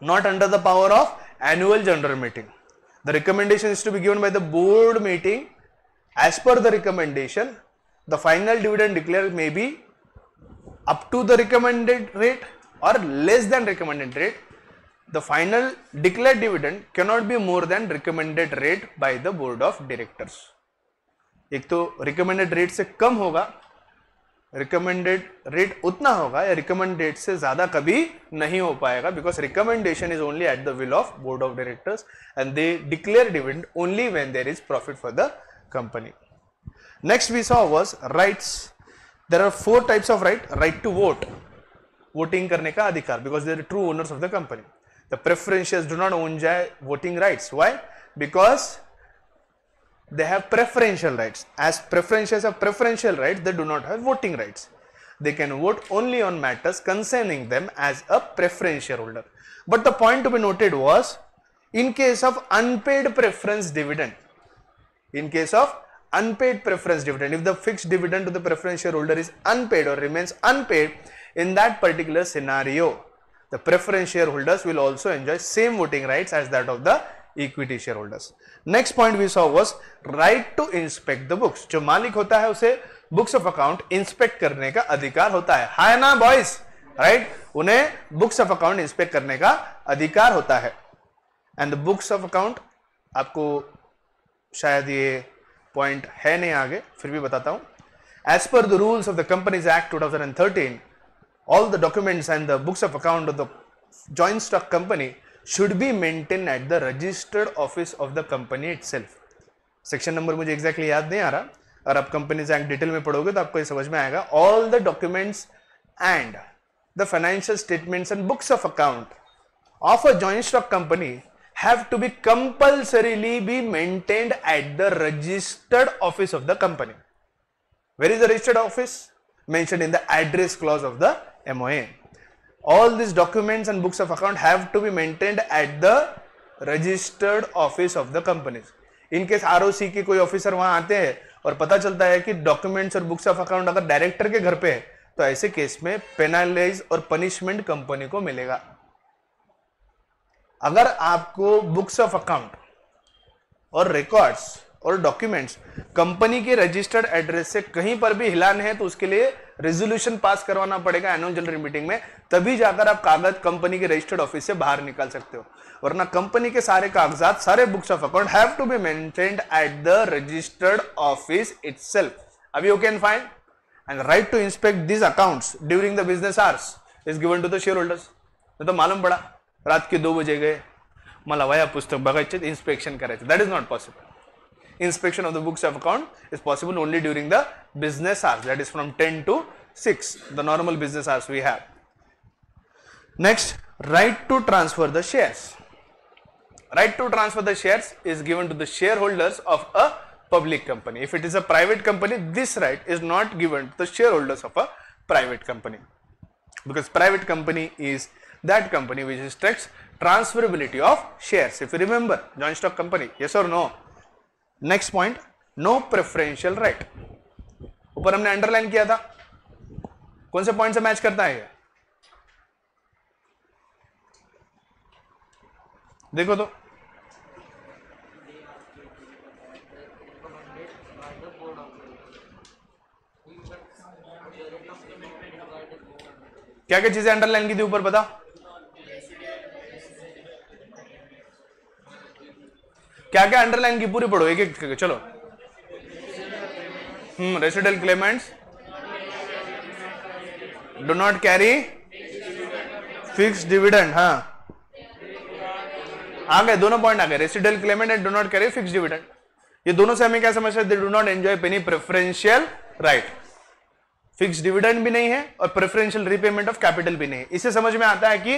not under the power of annual general meeting. The recommendation is to be given by the board meeting. As per the recommendation, the final dividend declared may be up to the recommended rate or less than recommended rate. The final declared dividend cannot be more than recommended rate by the board of directors. एक तो recommended rate से कम होगा, recommended rate उतना होगा, या recommended rate से ज़्यादा कभी नहीं हो पाएगा, because recommendation is only at the will of board of directors and they declare dividend only when there is profit for the company. Next we saw was rights. There are 4 types of right. Right to vote, voting करने का अधिकार, because they are the true owners of the company. The preference shares do not own voting rights. Why? Because they have preferential rights. As preference shares have preferential rights, they do not have voting rights. They can vote only on matters concerning them as a preference shareholder. But the point to be noted was, in case of unpaid preference dividend, in case of unpaid preference dividend, if the fixed dividend to the preference shareholder is unpaid or remains unpaid, in that particular scenario, the preference shareholders will also enjoy same voting rights as that of the equity shareholders. Next point we saw was right to inspect the books. जो मालिक होता है उसे books of account inspect करने का अधिकार होता है. हाय ना boys, right? उन्हें books of account inspect करने का अधिकार होता है. And the books of account, आपको शायद ये पॉइंट है नहीं आगे, फिर भी बताता हूं. As per the rules of the Companies Act 2013, all the documents and the books of account of the joint stock company should be maintained at the registered office of the company itself. Section number मुझे exactly याद नहीं आ रहा, और आप companies act detail में पढ़ोगे तो आपको ये समझ में आएगा. All the documents and the financial statements and books of account of a joint stock company have to be compulsorily be maintained at the registered office of the company. Where is the registered office? Mentioned in the address clause of the MOA. All these documents and books of account have to be maintained at the registered office of the companies. In case ROC के कोई officer वहां आते हैं और पता चलता है कि डॉक्यूमेंट्स और बुक्स ऑफ अकाउंट अगर डायरेक्टर के घर पे है, तो ऐसे केस में पेनलाइज और पनिशमेंट कंपनी को मिलेगा. अगर आपको बुक्स ऑफ अकाउंट और रिकॉर्ड्स और डॉक्यूमेंट्स कंपनी के रजिस्टर्ड एड्रेस से कहीं पर भी हिलाने हैं, तो उसके लिए रेजोल्यूशन पास करवाना पड़ेगा एनुअल जनरल मीटिंग में, तभी जाकर आप कागज कंपनी के रजिस्टर्ड ऑफिस से बाहर निकाल सकते हो. वरना कंपनी के सारे कागजात, सारे books of account have to be maintained at the registered office itself. अभी okay and fine. And right to inspect this accounts during the business hours is given to the share holders. तो मालूम पड़ा रात के 2 बजे गए, मला वया पुस्तक बघायचे, इन्स्पेक्शन करायचं. That is not possible. Inspection of the books of account is possible only during the business hours, that is from 10 to 6, the normal business hours we have. Next, right to transfer the shares. Right to transfer the shares is given to the shareholders of a public company. If it is a private company, this right is not given to the shareholders of a private company, because private company is that company which restricts transferability of shares. If you remember, joint stock company, yes or no? Next point, no preferential right. ऊपर हमने underline किया था, कौन से point से match करता है? देखो तो क्या क्या चीजें अंडरलाइन की थी ऊपर बता। क्या क्या अंडरलाइन की पूरी पढ़ो एक एक करके चलो। Residual Clements do not carry fixed dividend. हाँ आ गए दोनों पॉइंट आ गए, residual Clement and do not carry fixed dividend. ये दोनों से हमें क्या समझ सकते, do not enjoy any preferential right, fixed dividend भी नहीं है और प्रेफरेंशियल रीपेमेंट ऑफ कैपिटल भी नहीं है। इससे समझ में आता है कि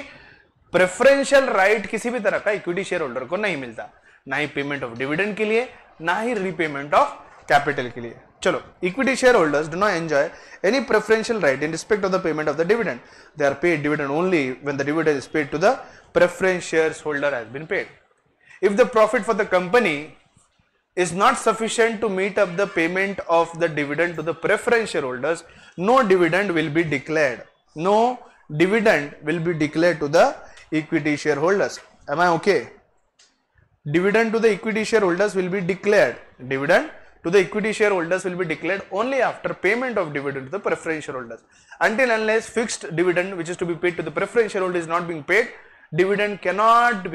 प्रेफरेंशियल राइट किसी भी तरह का इक्विटी शेयर होल्डर को नहीं मिलता, ना ही पेमेंट ऑफ डिविडेंड के लिए, ना ही रीपेमेंट ऑफ कैपिटल के लिए। चलो, equity share holders do not enjoy any preferential right in respect of the payment of the dividend, they are paid dividend only when the dividend is paid to the preference shares holder has been paid. If the profit for the company is not sufficient to meet up the payment of the dividend to the preference shareholders, no dividend will be declared. No dividend will be declared to the equity shareholders. Am I okay? Dividend to the equity shareholders will be declared. Dividend to the equity shareholders will be declared only after payment of dividend to the preference shareholders. Until unless fixed dividend which is to be paid to the preference shareholder is not being paid, dividend cannot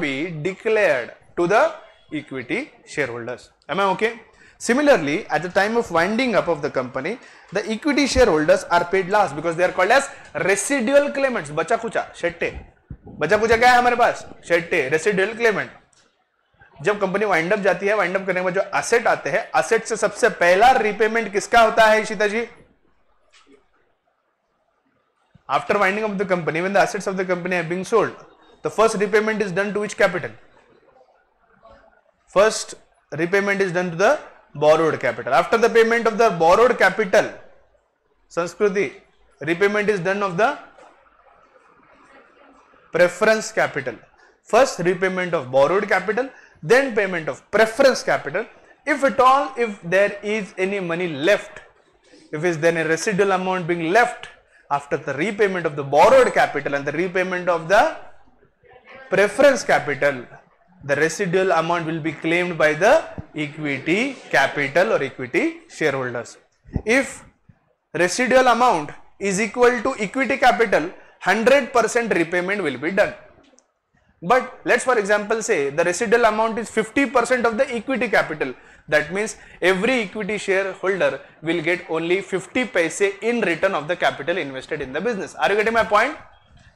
be declared to the equity shareholders. Am I okay? Similarly, at the time of winding up of the company, the equity shareholders are paid last because they are called as residual claimants. बचा कुचा शेट्टे, बचा कुचा क्या है हमारे पास, Shette, residual Clement. जब company wind up जाती है, wind up करने के बाद जो एसेट आते हैं, एसेट से सबसे पहला रीपेमेंट किसका होता है इशिता जी? After winding up the company, when the assets of the company are being sold, the first repayment is done to which capital? First repayment is done to the borrowed capital. After the payment of the borrowed capital, Sanskruti, repayment is done of the preference capital. First repayment of borrowed capital, then payment of preference capital. If at all, if there is any money left, if is then a residual amount being left after the repayment of the borrowed capital and the repayment of the preference capital, the residual amount will be claimed by the equity capital or equity shareholders. If residual amount is equal to equity capital, 100% repayment will be done. But let's for example say the residual amount is 50% of the equity capital. That means every equity shareholder will get only 50 paise in return of the capital invested in the business. Are you getting my point?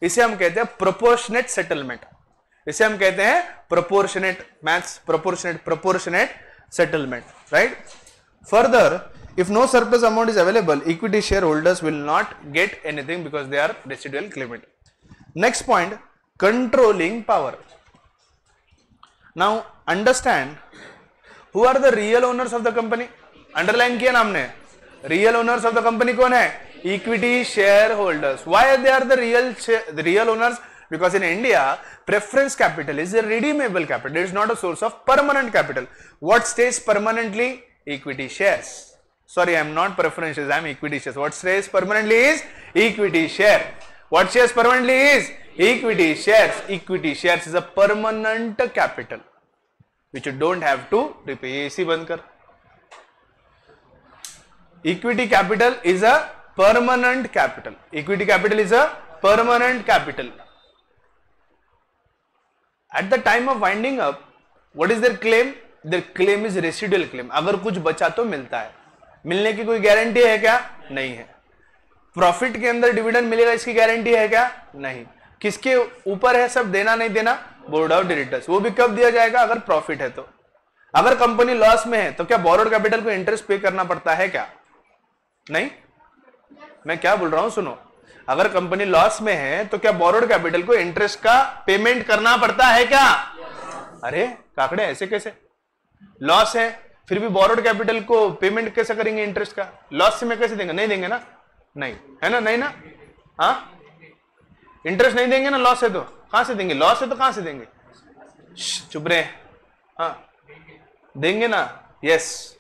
इसे हम कहते हैं proportionate settlement. इसे हम कहते हैं proportionate maths, proportionate settlement, right? Further, if no surplus amount is available, equity shareholders will not get anything because they are residual claimant. Next point, controlling power. Now understand who are the real owners of the company. Underline किया नाम ने, real owners of the company कौन है? Equity shareholders. Why they are the real owners? Because in India, preference capital is a redeemable capital. It is not a source of permanent capital. What stays permanently? Equity shares. Sorry, I am not preference shares, I am equity shares. What stays permanently is equity share. What shares permanently is equity shares. Equity shares is a permanent capital which you don't have to repay. AC बंद कर. Equity capital is a permanent capital. Equity capital is a permanent capital. At the time of winding up, what is their claim? Their claim is residual claim. अगर कुछ बचा तो मिलता है, मिलने की कोई गारंटी है क्या? नहीं है. प्रॉफिट के अंदर डिविडेंड मिलेगा इसकी गारंटी है क्या? नहीं. किसके ऊपर है सब देना नहीं देना? Board of directors. वो भी कब दिया जाएगा? अगर प्रॉफिट है तो. अगर कंपनी लॉस में है तो क्या बोरोड कैपिटल को इंटरेस्ट पे करना पड़ता है क्या? नहीं. मैं क्या बोल रहा हूं सुनो, अगर कंपनी लॉस में है तो क्या बोरोड कैपिटल को इंटरेस्ट का पेमेंट करना पड़ता है क्या? अरे काकड़े ऐसे कैसे? लॉस है फिर भी बोरोड कैपिटल को पेमेंट कैसे करेंगे इंटरेस्ट का? लॉस से में कैसे देंगे? नहीं देंगे ना. नहीं है ना, नहीं ना. हाँ, इंटरेस्ट नहीं देंगे ना. लॉस है तो कहां से देंगे? लॉस है तो कहां से देंगे? चुप रहे. हाँ देंगे ना. Yes,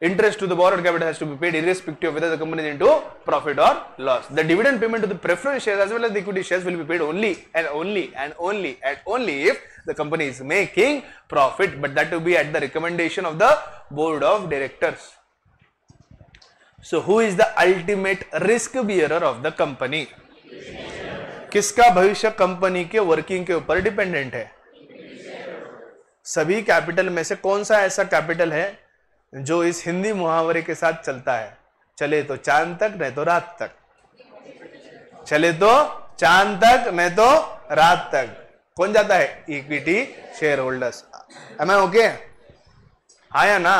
interest to the borrowed capital has to be paid irrespective of whether the company is into profit or loss. The dividend payment to the preference shares as well as the equity shares will be paid only if the company is making profit, but that will be at the recommendation of the board of directors. So who is the ultimate risk bearer of the company? किसका भविष्य company के working के ऊपर dependent है? सभी capital में से कौन सा ऐसा कैपिटल है जो इस हिंदी मुहावरे के साथ चलता है? चले तो चांद तक, नहीं तो रात तक। चले तो चांद तक, नहीं तो रात तक। कौन जाता है? Equity share holders. एम आई ओके? हाँ या ना?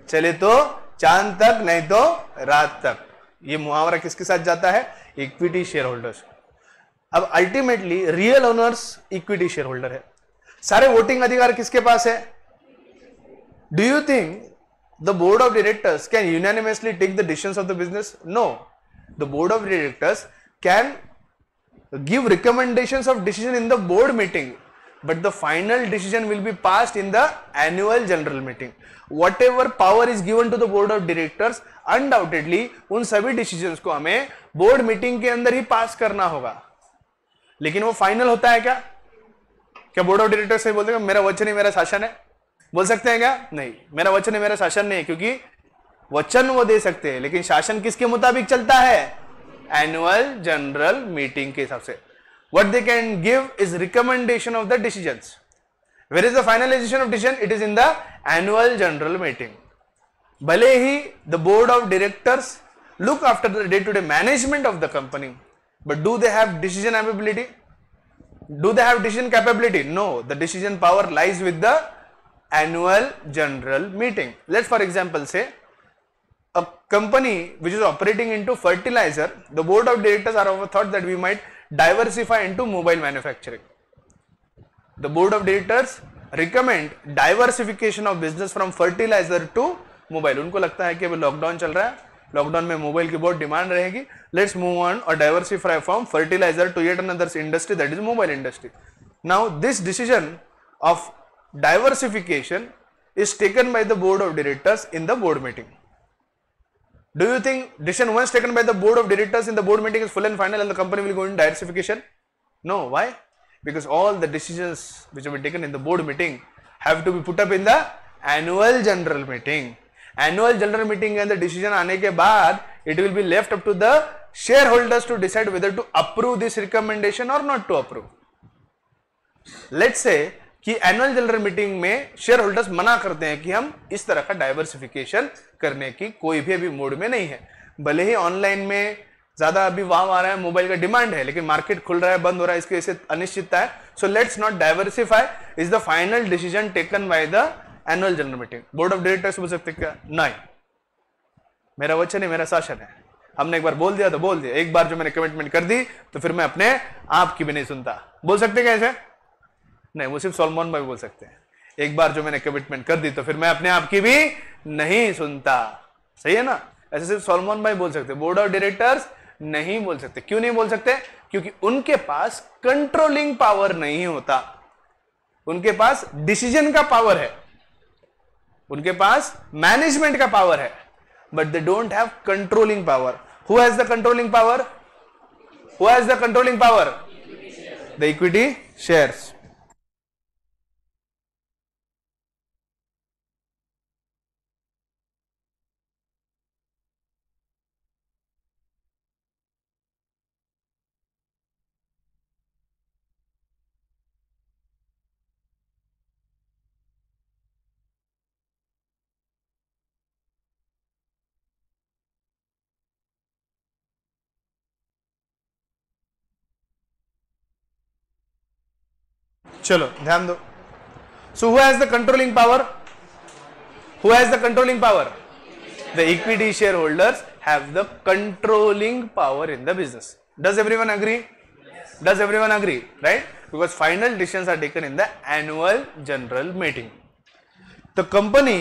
चले तो चांद तक, नहीं तो रात तक। ये मुहावरा किसके साथ जाता है? Equity share holders. अब ultimately real owners equity share holder है। सारे वोटिंग अधिकार किसके पास है? Do you think the board of directors can unanimously take the decisions of the business? No. The board of directors can give recommendations of decision in the board meeting, but the final decision will be passed in the annual general meeting. Whatever power is given to the board of directors, undoubtedly उन सभी decisions को हमें board meeting के अंदर ही पास करना होगा। लेकिन वो फाइनल होता है क्या? क्या बोर्ड ऑफ डायरेक्टर्स से बोलते हैं मेरा वचन ही मेरा शासन है? बोल सकते हैं क्या? नहीं, मेरा वचन है मेरा शासन नहीं है, क्योंकि वचन वो दे सकते हैं लेकिन शासन किसके मुताबिक चलता है? एनुअल जनरल मीटिंग के हिसाब से। What they can give is recommendation of the decisions. Where is the finalisation of decision? It is in the annual general meeting. भले ही the board of directors look after the day to day management of the company, but do they have decision ability? Do they have decision capability? No, the decision power lies with the annual general meeting. Let's for example say a company which is operating into fertilizer, the board of directors are of a thought that we might diversify into mobile manufacturing. The board of directors recommend diversification of business from fertilizer to mobile. उनको लगता है कि अभी lockdown चल रहा है, lockdown में mobile की बहुत डिमांड रहेगी, let's move on or diversify from fertilizer to yet another industry, that is mobile industry. Now this decision of diversification is taken by the board of directors in the board meeting. Do you think decision once taken by the board of directors in the board meeting is full and final and the company will go in diversification? No. Why? Because all the decisions which have been taken in the board meeting have to be put up in the annual general meeting. Annual general meeting and the decision आने के बाद it will be left up to the shareholders to decide whether to approve this recommendation or not to approve. Let's say कि annual general meeting में share holders मना करते हैं कि हम इस तरह का डाइवर्सिफिकेशन करने की कोई भी अभी मूड में नहीं है। भले ही ऑनलाइन में ज्यादा अभी वाव आ रहा है, मोबाइल का डिमांड है, लेकिन मार्केट खुल रहा है, बंद हो रहा है, इसकी वजह से अनिश्चितता है। So let's not diversify is the final decision taken by the annual general meeting. Board of directors बोल सकते क्या? नहीं, मेरा वचन है मेरा शासन है। हमने एक बार बोल दिया तो बोल दिया, एक बार जो मैंने कमिटमेंट कर दी तो फिर मैं अपने आप की भी नहीं सुनता। बोल सकते कैसे? नहीं, वो सिर्फ सॉलमन भाई बोल सकते हैं। एक बार जो मैंने कमिटमेंट कर दी तो फिर मैं अपने आप की भी नहीं सुनता। सही है ना? ऐसे सिर्फ सॉलमन भाई बोल सकते, बोर्ड ऑफ डायरेक्टर्स नहीं बोल सकते। क्यों नहीं बोल सकते? क्योंकि उनके पास कंट्रोलिंग पावर नहीं होता, उनके पास डिसीजन का पावर है, उनके पास मैनेजमेंट का पावर है, but they don't have controlling power. Who has the controlling power? Who has the controlling power? The equity shares. चलो ध्यान दो। So who has the controlling power? Who has the controlling power? The equity share holders have the controlling power in the business. Does everyone agree? Does everyone agree? Right? Because final decisions are taken in the annual general meeting. The company,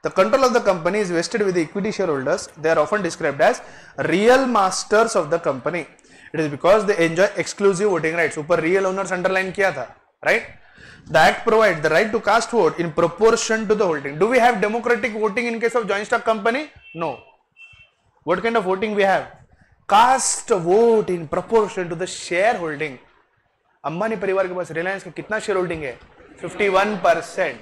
the control of the company is vested with the equity shareholders. They are often described as real masters of the company. It is because they enjoy exclusive voting rights. ऊपर real owners underline किया था, right? The act provides the right to cast vote in proportion to the holding. Do we have democratic voting in case of joint stock company? No. What kind of voting we have? Cast a vote in proportion to the shareholding. Ambani परिवार के पास रिलायंस का कितना share holding है? 51%.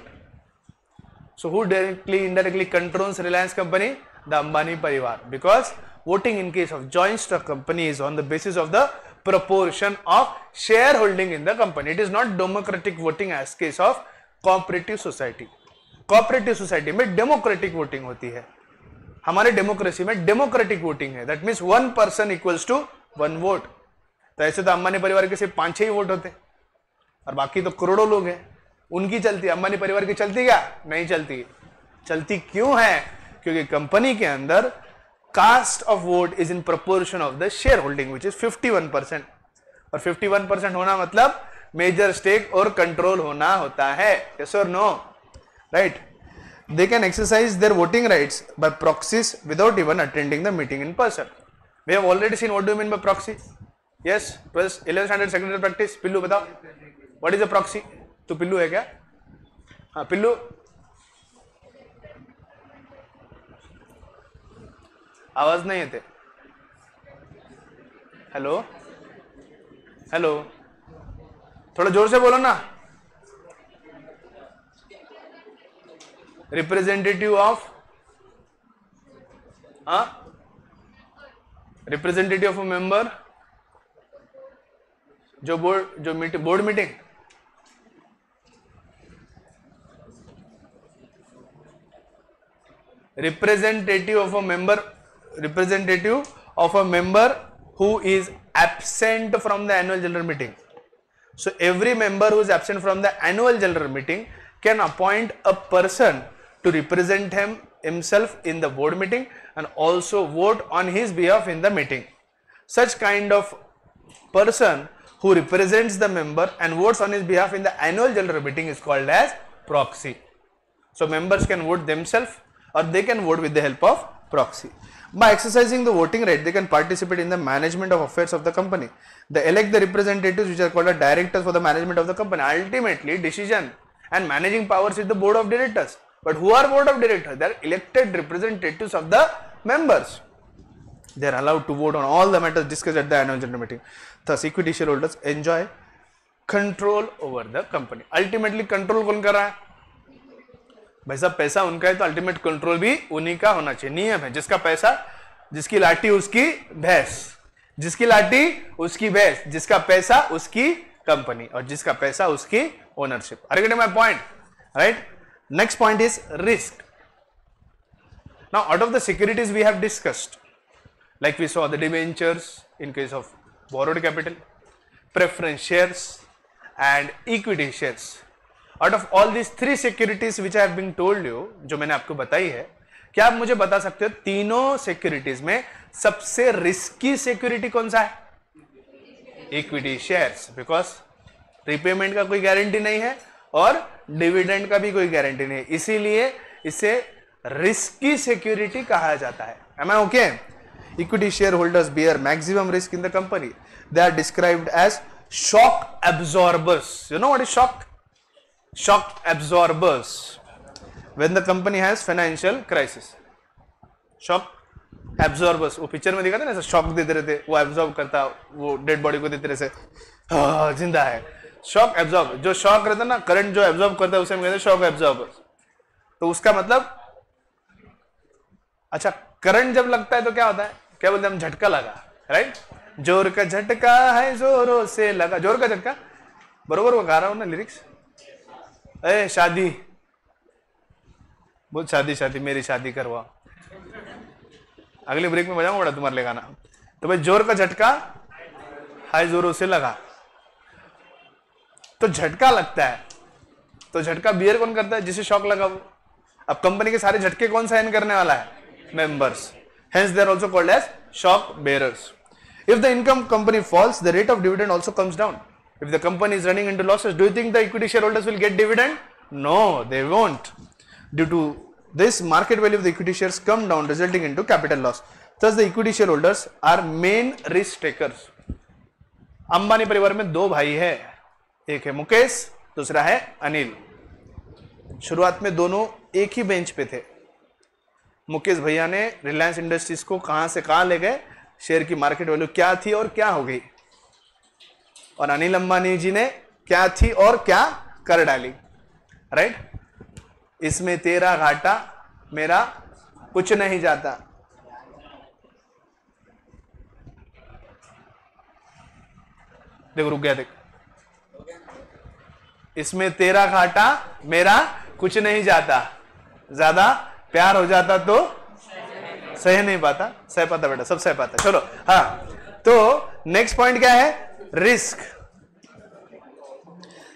So who directly, indirectly controls Reliance company? The Ambani परिवार. Because voting in case of joint stock company is on the basis of the proportion of shareholding in the company. It is not democratic voting as case of cooperative society. Cooperative society में democratic voting होती है. हमारे democracy में democratic voting है. That means 1 person equals to 1 vote. तो ऐसे तो अंबानी परिवार के सिर्फ 5-6 वोट होते और बाकी तो करोड़ों लोग हैं. उनकी चलती, अंबानी परिवार की चलती क्या? नहीं चलती. चलती क्यों है? क्योंकि कंपनी के अंदर cast of vote is in proportion of the share holding which is 51%. और 51% होना मतलब मेजर स्टेक और कंट्रोल होना होता है. यस और no? Right. They can exercise their voting rights by proxies without even attending the meeting in person. We have already seen what do you mean by proxy. Yes, 11th standard secondary practice. पिल्लू बताओ, what is a proxy? तो पिल्लू है क्या? हाँ पिल्लू. आवाज नहीं आते. हेलो हेलो, थोड़ा जोर से बोलो ना. Representative of representative of a member जो board meeting. Representative of a member who is absent from the annual general meeting. So every member who is absent from the annual general meeting can appoint a person to represent himself in the board meeting and also vote on his behalf in the meeting. Such kind of person who represents the member and votes on his behalf in the annual general meeting is called as proxy. So members can vote themselves or they can vote with the help of proxy. By exercising the voting right, they can participate in the management of affairs of the company. They elect the representatives which are called the directors for the management of the company. Ultimately, decision and managing powers is the board of directors. But who are board of directors? They are elected representatives of the members. They are allowed to vote on all the matters discussed at the annual general meeting. Thus, equity shareholders enjoy control over the company. Ultimately, control कौन कर रहा है? भाई साहब पैसा उनका है तो अल्टीमेट कंट्रोल भी उन्हीं का होना चाहिए. नियम है, जिसका पैसा, जिसकी लाठी उसकी भैंस, जिसकी लाठी उसकी भैंस, जिसका पैसा उसकी कंपनी और जिसका पैसा उसकी ownership. Are you getting my point? Right. Next point is risk. Now, out of the securities we have discussed, like we saw the debentures in case of borrowed capital, preference shares and equity shares. Out of all these 3 securities which I have been told you, जो मैंने आपको बताई है, क्या आप मुझे बता सकते हो तीनों सिक्योरिटीज में सबसे रिस्की सिक्योरिटी कौन सा है? Equity shares. बिकॉज रिपेमेंट का कोई गारंटी नहीं है और डिविडेंड का भी कोई गारंटी नहीं है, इसीलिए इसे रिस्की सिक्योरिटी कहा जाता है. Am I okay? Equity shareholders bear maximum risk in the company. They are described as shock absorbers. You know what is shock? Shock absorbers. When the company has financial crisis. Shock absorbers. वो picture में दिखा था ना, ऐसा shock देते रहते, वो absorb करता, वो डेड बॉडी को देते रहते, जिंदा है. शॉक एब्जॉर्ब, जो शॉक रहता है ना, करंट जो एब्जॉर्ब करता है उसे हम कहते हैं शॉक एब्जॉर्बर. तो उसका मतलब, अच्छा करंट जब लगता है तो क्या होता है? क्या बोलते हैं हम? झटका लगा. राइट. जोर का झटका है जोरों से लगा. जोर का झटका बरोबर वो गा रहा हूं ना लिरिक्स. ए शादी, बहुत शादी शादी, मेरी शादी करवा. अगले ब्रेक में बजाऊंगा बड़ा तुम्हारे लिए गाना. तो भाई जोर का झटका हाय जोरों से लगा. तो झटका लगता है, तो झटका बियर कौन करता है? जिसे शॉक लगा वो. अब कंपनी के सारे झटके कौन सहन करने वाला है? Members. Hence they are also called as shock bearers. If the income company falls, the rate of dividend also comes down. If the company is running into losses, do you think the equity shareholders will get dividend? No, they won't. Due to this, market value of the equity shares come down, resulting into capital loss. Thus, the equity shareholders are main risk takers. Ambani परिवार में 2 भाई है, एक है मुकेश दूसरा है अनिल। शुरुआत में दोनों एक ही बेंच पे थे। मुकेश भैया ने रिलायंस इंडस्ट्रीज को कहां से कहां ले गए, शेयर की मार्केट वैल्यू क्या थी और क्या हो गई, और अनिल अंबानी जी ने क्या थी और क्या कर डाली, राइट। इसमें तेरा घाटा मेरा कुछ नहीं जाता। देखो रुक गया, देख, इसमें तेरा घाटा मेरा कुछ नहीं जाता, ज्यादा प्यार हो जाता तो सह नहीं पाता, सह पाता बेटा, सब सह पाता। चलो हाँ, तो नेक्स्ट पॉइंट क्या है, रिस्क।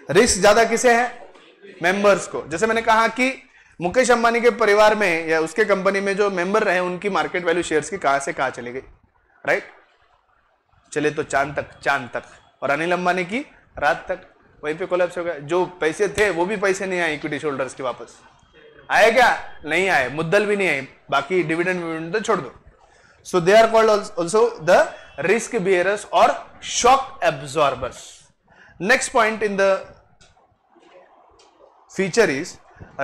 रिस्क ज्यादा किसे है, मेंबर्स को। जैसे मैंने कहा कि मुकेश अंबानी के परिवार में या उसके कंपनी में जो मेंबर रहे उनकी मार्केट वैल्यू शेयर्स की कहां से कहां चली गई, राइट, चले तो चांद तक, और अनिल अंबानी की रात तक, वहीं पे कोलैप्स हो गया। जो पैसे थे वो भी पैसे नहीं आए इक्विटी होल्डर्स के वापस, आए क्या, नहीं आए, मुद्दल भी नहीं आए, बाकी डिविडेंड तो छोड़ दो। So they are called also the risk bearers or shock absorbers. Next point in the feature is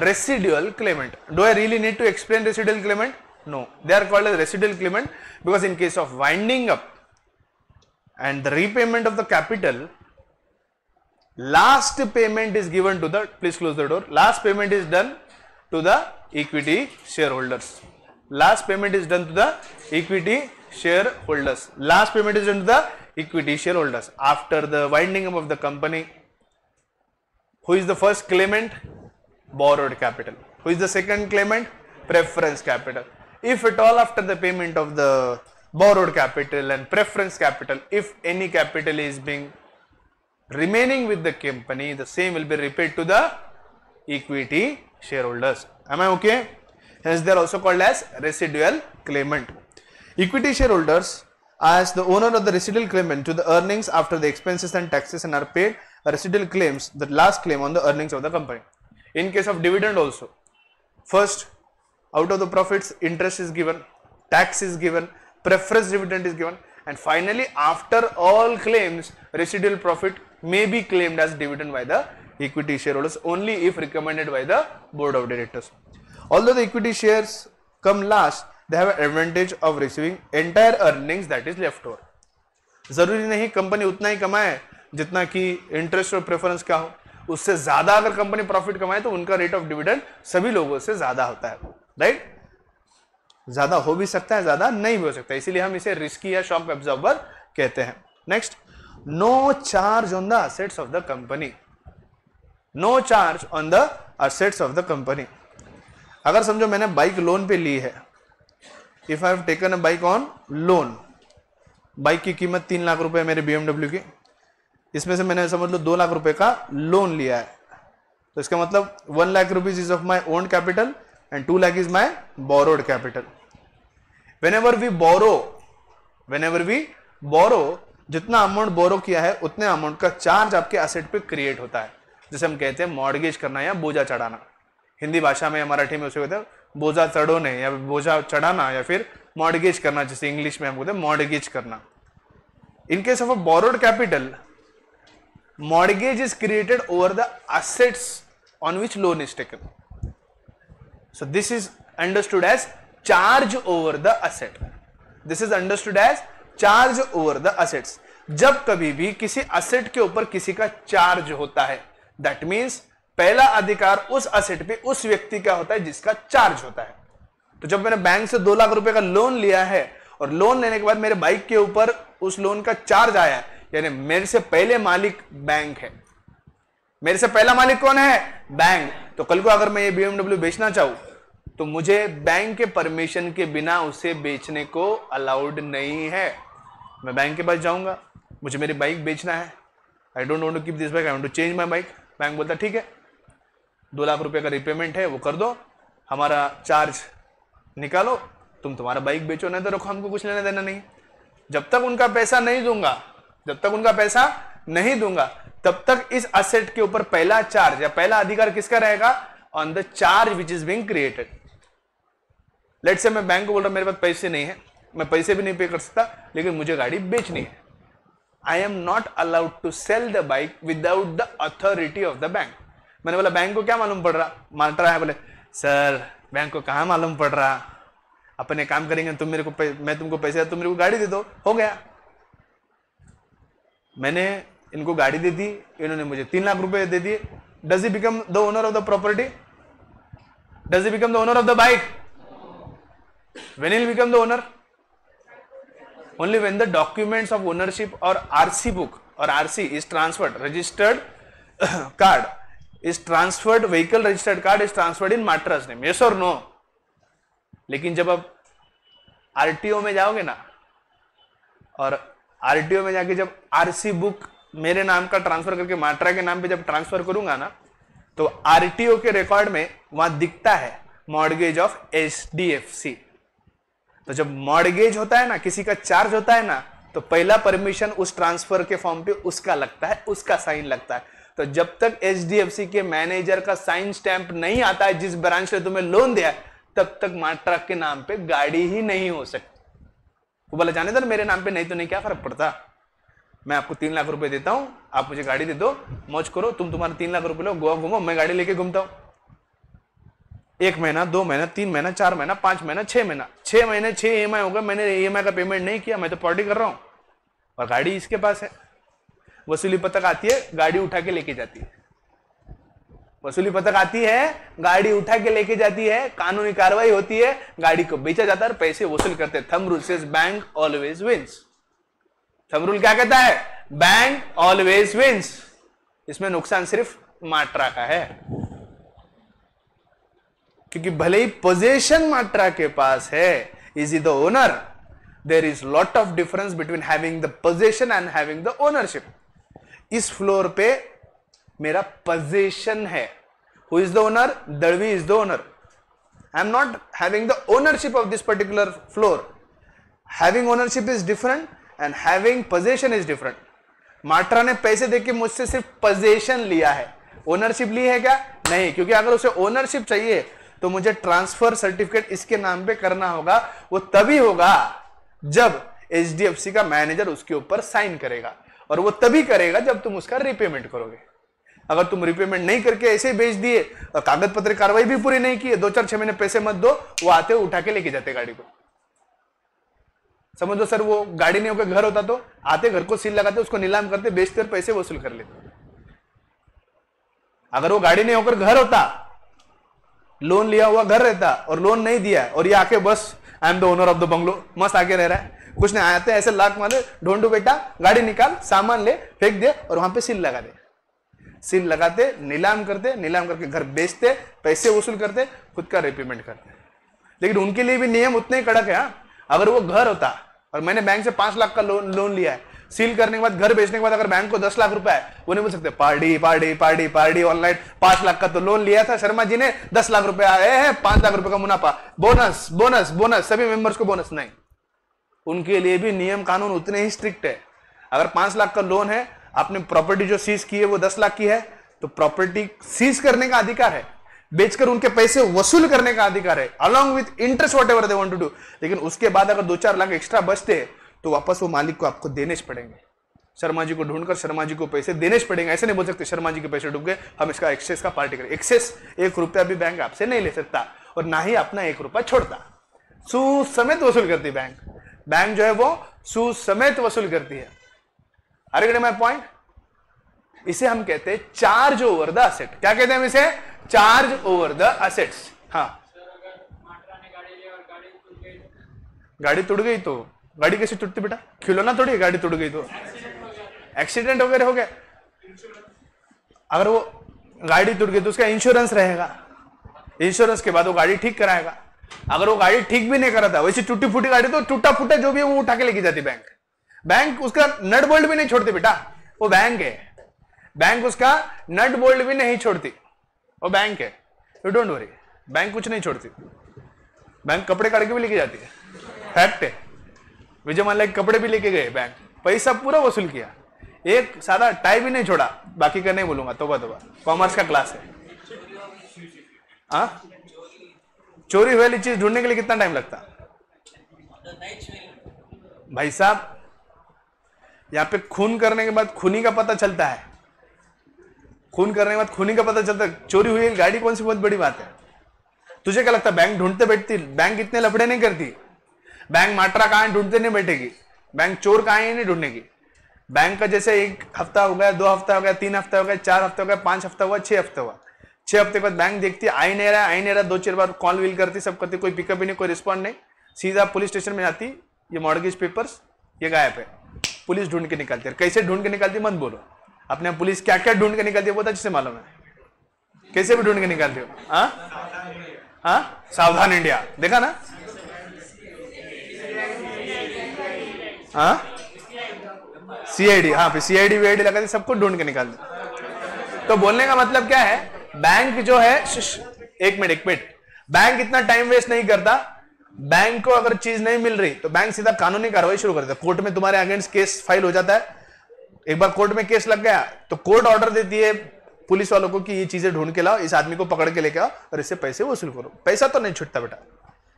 residual claimant. Do I really need to explain residual claimant? No, they are called as residual claimant because in case of winding up and the repayment of the capital, last payment is given to the, please close the door, last payment is done to the equity shareholders. Last payment is done to the equity shareholders. Last payment is done to the equity shareholders after the winding up of the company. Who is the first claimant? Borrowed capital. Who is the second claimant? Preference capital. If at all after the payment of the borrowed capital and preference capital, if any capital is being remaining with the company, the same will be repaid to the equity shareholders. Am I okay? Hence they are also called as residual claimant. Equity shareholders as the owner of the residual claimant to the earnings after the expenses and taxes and are paid residual claims, the last claim on the earnings of the company. In case of dividend also, first out of the profits interest is given, tax is given, preference dividend is given, and finally after all claims residual profit may be claimed as dividend by the equity shareholders only if recommended by the board of directors. Although the equity shares come last, they have an advantage of receiving entire earnings that is left over. जरूरी नहीं company उतना ही कमाए जितना कि interest और preference क्या हो, उससे ज्यादा अगर कंपनी प्रॉफिट कमाए तो उनका रेट ऑफ डिविडेंड सभी लोगों से ज्यादा होता है, राइट। ज्यादा हो भी सकता है, ज्यादा नहीं भी हो सकता है, इसीलिए हम इसे रिस्की या शॉक एब्जॉर्बर कहते हैं। Next, no charge on the assets of the company. No charge on the assets of the company. अगर समझो मैंने बाइक लोन पे ली है, if I have taken a bike on loan, bike की कीमत 3 लाख रुपए मेरे BMW की, इसमें से मैंने समझ लो 2 लाख रुपए का लोन लिया है, तो इसका मतलब 1 lakh rupees is of my own capital and 2 lakh is my borrowed capital. Whenever we borrow, जितना अमाउंट बोरो किया है उतने अमाउंट का चार्ज आपके एसेट पे क्रिएट होता है, जिसे हम कहते हैं मॉर्गेज करना या बोझा चढ़ाना। हिंदी भाषा में या मराठी में उसे कहते हैं बोझा चढ़ोने या बोझा चढ़ाना या फिर मॉर्गेज करना, जैसे इंग्लिश में हम कहते हैं मॉर्गेज करना। In case of a borrowed capital, mortgage is created over the assets on which loan is taken. So this is understood as charge over the asset. This is understood as charge over the assets. जब कभी भी किसी asset के ऊपर किसी का charge होता है, that means पहला अधिकार उस asset पे उस व्यक्ति का होता है जिसका चार्ज होता है। तो जब मैंने बैंक से 2 लाख रुपए का लोन लिया है और लोन लेने के बाद मेरे बाइक के ऊपर उस लोन का चार्ज आया है, यानी मेरे से पहले मालिक बैंक है। मेरे से पहला मालिक कौन है? बैंक। तो कल को अगर मैं ये BMW बेचना चाहूं तो मुझे बैंक के परमिशन के बिना उसे बेचने को अलाउड नहीं है। मैं बैंक के पास जाऊंगा, मुझे मेरी बाइक बेचना है, I don't want to keep this bike, I want to change my bike. Bank बोलता ठीक है, 2 लाख रुपए का रिपेमेंट है वो कर दो, हमारा चार्ज निकालो, तुम्हारा बाइक बेचो, नहीं तो रखो, हमको कुछ लेना देना नहीं। जब तक उनका पैसा नहीं दूंगा तब तक इस असेट के ऊपर पहला चार्ज या पहला अधिकार किसका रहेगा? On the charge which is being created. Let's say मैं बैंक को बोल रहा हूं मेरे पास पैसे नहीं है, मैं पैसे भी नहीं पे कर सकता, लेकिन मुझे गाड़ी बेचनी है। I am not allowed to sell the bike without the authority of the bank. मैंने बोला बैंक को क्या मालूम पड़ रहा है? बोले सर बैंक को कहाँ मालूम पड़ रहा, अपने काम करेंगे, तुम मेरे को मैं तुमको पैसे, तुम मेरे को गाड़ी दे दो, हो गया। मैंने इनको गाड़ी दे दी, इन्होंने मुझे 3 लाख रुपए दे दिए। Does he become the owner of the property? Does he become the owner of the bike? When he become the owner? Only when the documents of ownership or RC book or RC is transferred, registered card is transferred, vehicle registered card is transferred in माट्रास नेम। Yes और no? लेकिन जब आप RTO में जाओगे ना, और आरटीओ में जाके जब आरसी बुक मेरे नाम का ट्रांसफर करके माट्रा के नाम पे जब ट्रांसफर करूंगा ना, तो आरटीओ के रिकॉर्ड में वहां दिखता है मॉर्गेज ऑफ एचडीएफसी। तो जब मॉर्गेज होता है ना, किसी का चार्ज होता है ना, तो पहला परमिशन उस ट्रांसफर के फॉर्म पे उसका लगता है, उसका साइन लगता है। तो जब तक एचडीएफसी के मैनेजर का साइन स्टैंप नहीं आता है जिस ब्रांच ने तुम्हें लोन दिया है, तब तक माट्रा के नाम पे गाड़ी ही नहीं हो सकती। वो बोला जाने दर मेरे नाम पे, नहीं तो नहीं, क्या फर्क पड़ता, मैं आपको 3 लाख रुपए देता हूं, आप मुझे गाड़ी दे दो, मौज करो, तुम तुम्हारे 3 लाख रुपए लो, गोवा घूमो, मैं गाड़ी लेके घूमता हूं। 1 महीना, 2 महीना, 3 महीना, 4 महीना, 5 महीना, 6 महीना, 6 महीने 6 ईएमआई हो गए, मैंने ईएमआई का पेमेंट नहीं किया, मैं तो पार्टी कर रहा हूं और गाड़ी इसके पास है। वसूली पतक आती है, गाड़ी उठा के लेके जाती है। वसूली पतक आती है, गाड़ी उठा के लेके जाती है, कानूनी कार्रवाई होती है, गाड़ी को बेचा जाता है और पैसे वसूल करते हैं। Thumb rule says bank always wins. Thumb rule क्या कहता है? Bank always wins. इसमें नुकसान सिर्फ माट्रा का है, क्योंकि भले ही पोजीशन माट्रा के पास है, is he the owner, there is lot of difference between having the position and having the ownership. इस फ्लोर पे मेरा पोजीशन है। Who is the owner? Dadvi is the owner. I am not having the ownership of this particular floor. Having ownership is different and having position is different. Matra ने पैसे देके मुझसे सिर्फ position लिया है, ओनरशिप ली है क्या? नहीं, क्योंकि अगर उसे ओनरशिप चाहिए तो मुझे ट्रांसफर सर्टिफिकेट इसके नाम पे करना होगा। वो तभी होगा जब एचडीएफसी का मैनेजर उसके ऊपर साइन करेगा, और वो तभी करेगा जब तुम उसका रिपेमेंट करोगे। अगर तुम रिपेमेंट नहीं करके ऐसे ही बेच दिए और कागज पत्र कार्रवाई भी पूरी नहीं की है, 2-4-6 महीने पैसे मत दो, वो आते उठा के लेके जाते गाड़ी को। समझ लो सर, वो गाड़ी नहीं होकर घर होता तो आते, घर को सील लगाते, उसको नीलाम करते, बेचते और पैसे वसूल कर लेते। अगर वो गाड़ी नहीं होकर घर होता, लोन लिया हुआ घर रहता और लोन नहीं दिया, और ये आके बस आई am the owner of the bungalow, मस्त आके रह रहा है, कुछ नहीं, आते ऐसे लाख मारे, ढूंढू बेटा, गाड़ी निकाल, सामान ले, फेंक दे और वहां पे सील लगा दे। सील लगाते, नीलाम करते, नीलाम करके घर बेचते, पैसे वसूल करते, खुद का रिपेमेंट करते। लेकिन उनके लिए भी नियम उतने ही कड़क है। अगर वो घर होता और मैंने बैंक से 5 लाख का लोन लिया है, सील करने के बाद, घर बेचने के बाद अगर बैंक को 10 लाख रुपए है, वो नहीं बोल सकते party party party party online, 5 lakh का तो लोन लिया था शर्मा जी ने, 10 लाख रुपए आए हैं, 5 लाख रुपए का मुनाफा, बोनस बोनस बोनस, सभी मेंबर्स को बोनस। नहीं, उनके लिए भी नियम कानून उतने ही स्ट्रिक्ट है। अगर 5 लाख का लोन है, आपने प्रॉपर्टी जो सीज की है वो 10 लाख की है, तो प्रॉपर्टी सीज करने का अधिकार है, बेचकर उनके पैसे वसूल करने का अधिकार है, along with interest whatever they want to do. लेकिन उसके बाद अगर 2-4 लाख एक्स्ट्रा बचते तो वापस वो मालिक को आपको देने पड़ेंगे। शर्मा जी को ढूंढकर शर्मा जी को पैसे देने पड़ेंगे। ऐसे नहीं बोल सकते शर्मा जी के पैसे डूब गए, हम इसका एक्सेस का पार्टी करें। एक्सेस 1 रुपया भी बैंक आपसे नहीं ले सकता, और ना ही अपना 1 रुपया छोड़ता। सूद समेत वसूल करती बैंक। बैंक जो है वो सूद समेत वसूल करती है। अरे गड़े माय पॉइंट, इसे हम कहते हैं चार्ज ओवर द असेट। क्या कहते हैं हम इसे? Charge over the assets. हाँ, गाड़ी टूट गई तो गाड़ी कैसे टूटती बेटा? खिलौना थोड़ी, गाड़ी टूट गई तो एक्सीडेंट वगैरह हो गया, अगर वो गाड़ी टूट गई तो उसका इंश्योरेंस रहेगा, इंश्योरेंस के बाद वो गाड़ी ठीक कराएगा। अगर वो गाड़ी ठीक भी नहीं कराता, वैसे टूटी फूटी गाड़ी तो टूटा फूटा जो भी है वो उठा के लेके जाती बैंक। बैंक उसका नट बोल्ट भी नहीं छोड़ती बेटा, वो बैंक है। बैंक उसका नट बोल्ट भी नहीं छोड़ती, वो बैंक है। यू डोंट वरी, बैंक कुछ नहीं छोड़ती। बैंक कपड़े काट के भी लेके जाती है, फैक्ट है। विजय माल्या के कपड़े भी लेके गए बैंक, पैसा पूरा वसूल किया, एक सादा टाई भी नहीं छोड़ा। बाकी का नहीं बोलूंगा, तोबा तोबा, कॉमर्स का क्लास है। हाँ, चोरी हुई वाली चीज ढूंढने के लिए कितना टाइम लगता भाई साहब? यहाँ पे खून करने के बाद खूनी का पता चलता है, खून करने के बाद खूनी का पता चलता है, चोरी हुई गाड़ी कौन सी बहुत बड़ी बात है। तुझे क्या लगता है बैंक ढूंढते बैठती? बैंक इतने लफड़े नहीं करती। बैंक मात्रा कहां है ढूंढते नहीं बैठेगी। बैंक चोर कहां है नहीं ढूंढेगी। बैंक का जैसे 1 हफ्ता हो गया, 2 हफ्ता हो गया, 3 हफ्ता हो गया, 4 हफ्ता हो गया, 5 हफ्ता हुआ, 6 हफ्ता हुआ, 6 हफ्ते के बाद बैंक देखती है आ ही नहीं रहा, 2-4 बार कॉल विल करती, सब करती, कोई पिकअप ही नहीं, कोई रिस्पॉन्ड नहीं, सीधा पुलिस स्टेशन में जाती, ये मॉर्गेज पेपर्स ये गायब है। पुलिस ढूंढ के निकालती है। कैसे ढूंढ के निकालती मत बोलो, अपने पुलिस क्या क्या ढूंढ के निकालती है वो अच्छे से मालूम है, कैसे भी ढूंढ के निकालती हो। हाँ, सावधान इंडिया देखा ना। हाँ, सीआईडी, हाँ पे सीआईडी वीआईडी लगाती, सबको ढूंढ के निकाल दे। तो बोलने का मतलब क्या है, बैंक जो है, एक मिनट, बैंक इतना टाइम वेस्ट नहीं करता। बैंक को अगर चीज नहीं मिल रही तो बैंक सीधा कानूनी कार्रवाई शुरू कर देता है। कोर्ट में तुम्हारे अगेंस्ट केस फाइल हो जाता है। एक बार कोर्ट में केस लग गया तो कोर्ट ऑर्डर देती है पुलिस वालों को कि ये चीजें ढूंढ के लाओ, इस आदमी को पकड़ के लेके आओ और इससे पैसे वसूल करो। पैसा तो नहीं छूटता बेटा,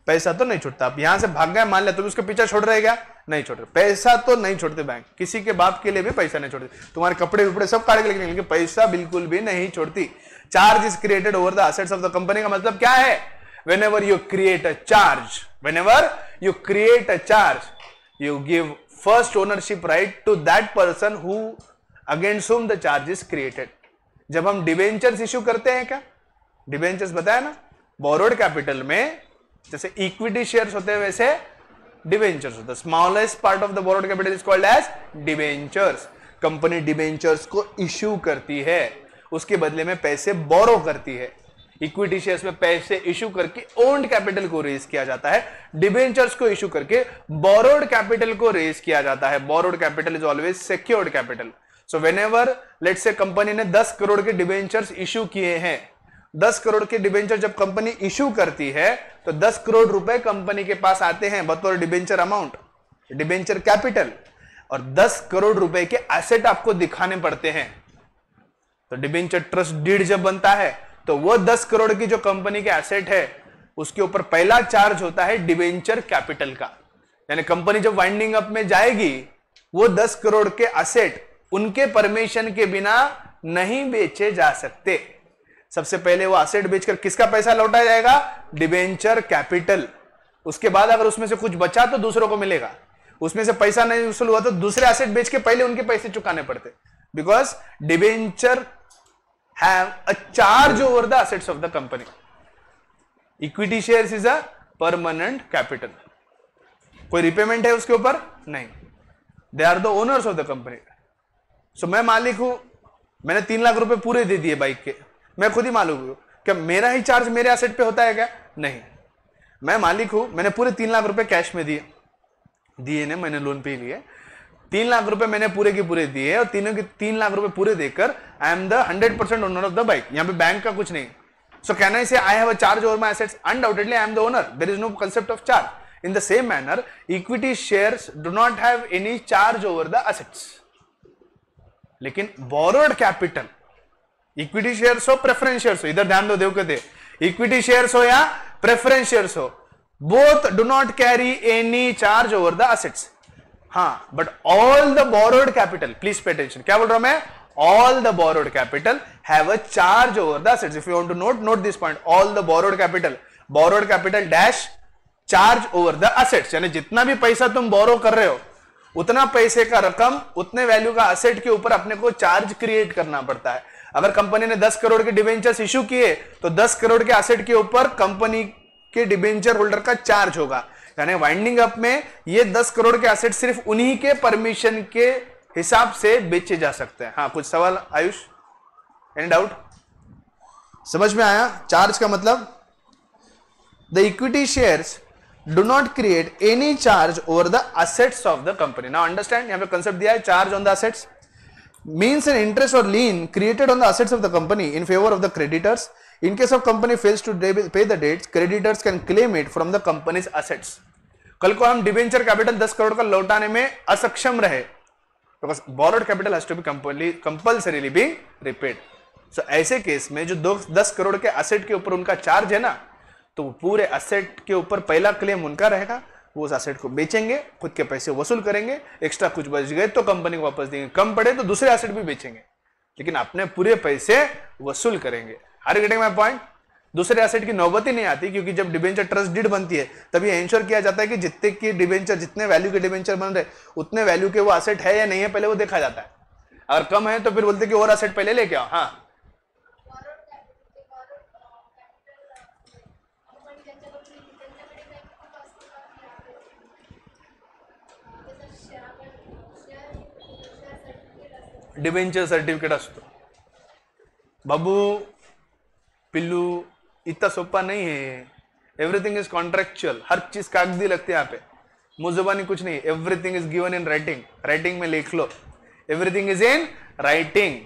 पैसा तो नहीं छूटता। अब यहां से भाग गया मान लिया, तुम उसके पीछे छोड़ रहे क्या? नहीं छोड़ रहे। पैसा तो नहीं छोड़ते बैंक, किसी के बाप के लिए भी पैसा नहीं छोड़ते। तुम्हारे कपड़े विपड़े सब काट के लेके निकलेंगे, पैसा बिल्कुल भी नहीं छोड़ती। Charge is created over the assets of the company का मतलब क्या है? whenever you create a charge, you give first ownership right to that person who against whom the charge is created. जब हम डिबेंचर्स इश्यू करते हैं, क्या debentures बताया ना, बोरोड कैपिटल में जैसे इक्विटी शेयर्स होते हैं वैसे डिबेंचर्स होते हैं। Smallest part of the borrowed capital is called as debentures. Company debentures को इश्यू करती है, उसके बदले में पैसे बोरो करती है। इक्विटी शेयर्स में पैसे इश्यू करके ओन्ड कैपिटल को रेज किया जाता है, डिबेंचर्स को इश्यू करके बोरोड कैपिटल को रेज किया जाता है। Borrowed capital is always secured capital. So whenever let's say company ने 10 करोड़ के डिबेंचर्स इश्यू किए हैं, 10 करोड़ के डिबेंचर जब कंपनी इश्यू करती है तो 10 करोड़ रुपए कंपनी के पास आते हैं बतौर डिबेंचर अमाउंट, डिबेंचर कैपिटल, और 10 करोड़ रुपए के एसेट आपको दिखाने पड़ते हैं। तो डिबेंचर ट्रस्ट डीड जब बनता है तो वो 10 करोड़ की जो कंपनी के एसेट है उसके ऊपर पहला चार्ज होता है डिबेंचर कैपिटल का। यानी कंपनी जब वाइंडिंग अप में जाएगी वो 10 करोड़ के एसेट उनके परमिशन के बिना नहीं बेचे जा सकते। सबसे पहले वो एसेट बेचकर किसका पैसा लौटाया जाएगा? Debenture capital. उसके बाद अगर उसमें से कुछ बचा तो दूसरों को मिलेगा, उसमें से पैसा नहीं वसूल हुआ तो दूसरे एसेट बेच के पहले उनके पैसे चुकाने पड़ते, because debenture have a charge over the assets of the company. Equity shares is a permanent capital. कोई रिपेमेंट है उसके ऊपर? नहीं। They are the owners of the company. So मैं मालिक हूं, मैंने 3 लाख रुपए पूरे दे दिए बाइक के, मैं खुद ही मालिक हूं, क्या मेरा ही चार्ज मेरे एसेट पे होता है क्या? नहीं। मैं मालिक हूं, मैंने पूरे 3 लाख रुपए कैश में दिए ने, मैंने लोन पे लिए, 3 लाख रुपए मैंने पूरे के पूरे दिए और तीनों के 3 लाख रुपए पूरे देकर आई am the 100% owner of the bike. यहां पे बैंक का कुछ नहीं। सो can I say I have a charge over my assets? Undoubtedly I am the owner, there is no concept of charge. In the same manner equity shares do not have any charge over the assets. लेकिन borrowed capital, equity shares हो preference shares हो, इधर ध्यान दो देव कहते, equity shares हो या preference shares हो, both do not carry any charge over the assets. हाँ, but all the borrowed capital, please pay attention, क्या बोल रहा हूं मैं? All the borrowed capital have a charge over the assets. If you want to note this point, all the borrowed capital dash charge over the assets. यानी जितना भी पैसा तुम बोरो कर रहे हो उतना पैसे का रकम, उतने वैल्यू का एसेट के ऊपर अपने को चार्ज क्रिएट करना पड़ता है। अगर कंपनी ने 10 करोड़ के डिबेंचर्स इश्यू किए तो 10 करोड़ के एसेट के ऊपर कंपनी के डिबेंचर होल्डर का चार्ज होगा। यानी वाइंडिंग अप में ये 10 करोड़ के एसेट सिर्फ उन्हीं के परमिशन के हिसाब से बेचे जा सकते हैं। हाँ, कुछ सवाल आयुष? Any doubt? समझ में आया चार्ज का मतलब? The equity shares do not create any charge over the assets of the company. Now understand, यहां पे कंसेप्ट दिया है, charge on the assets means an interest or lien created on the assets of the company in favor of the creditors. In case of company fails to pay the debts, creditors can claim it from the company's assets. कल को हम debenture capital 10 crore का लौटाने में असक्षम रहे, because borrowed capital has to be compulsorily be repaid. So ऐसे case में जो 10 करोड़ के एसेट के ऊपर उनका चार्ज है ना, तो पूरे एसेट के ऊपर पहला क्लेम उनका रहेगा, वो उस एसेट को बेचेंगे, खुद के पैसे वसूल करेंगे, एक्स्ट्रा कुछ बच गए तो कंपनी को वापस देंगे, कम पड़े तो दूसरे एसेट भी बेचेंगे, लेकिन अपने पूरे पैसे वसूल करेंगे। Are getting my point? दूसरे एसेट की नौबत ही नहीं आती, क्योंकि जब डिबेंचर ट्रस्ट डीड बनती है तब ये इंश्योर किया जाता है कि जितने की डिबेंचर, जितने वैल्यू के डिबेंचर बन रहे उतने वैल्यू के वो एसेट है या नहीं है पहले वो देखा जाता है। अगर कम है तो फिर बोलते कि और एसेट पहले लेके आओ। हाँ, डिबेंचर सर्टिफिकेट असतो। बाबू पिल्लू इतना सोपा नहीं है, एवरीथिंग इज कॉन्ट्रेक्चुअल, हर चीज कागजी लगती है यहाँ पे, मुजुबानी कुछ नहीं, everything is given in writing, writing में लिख लो, everything is in writing.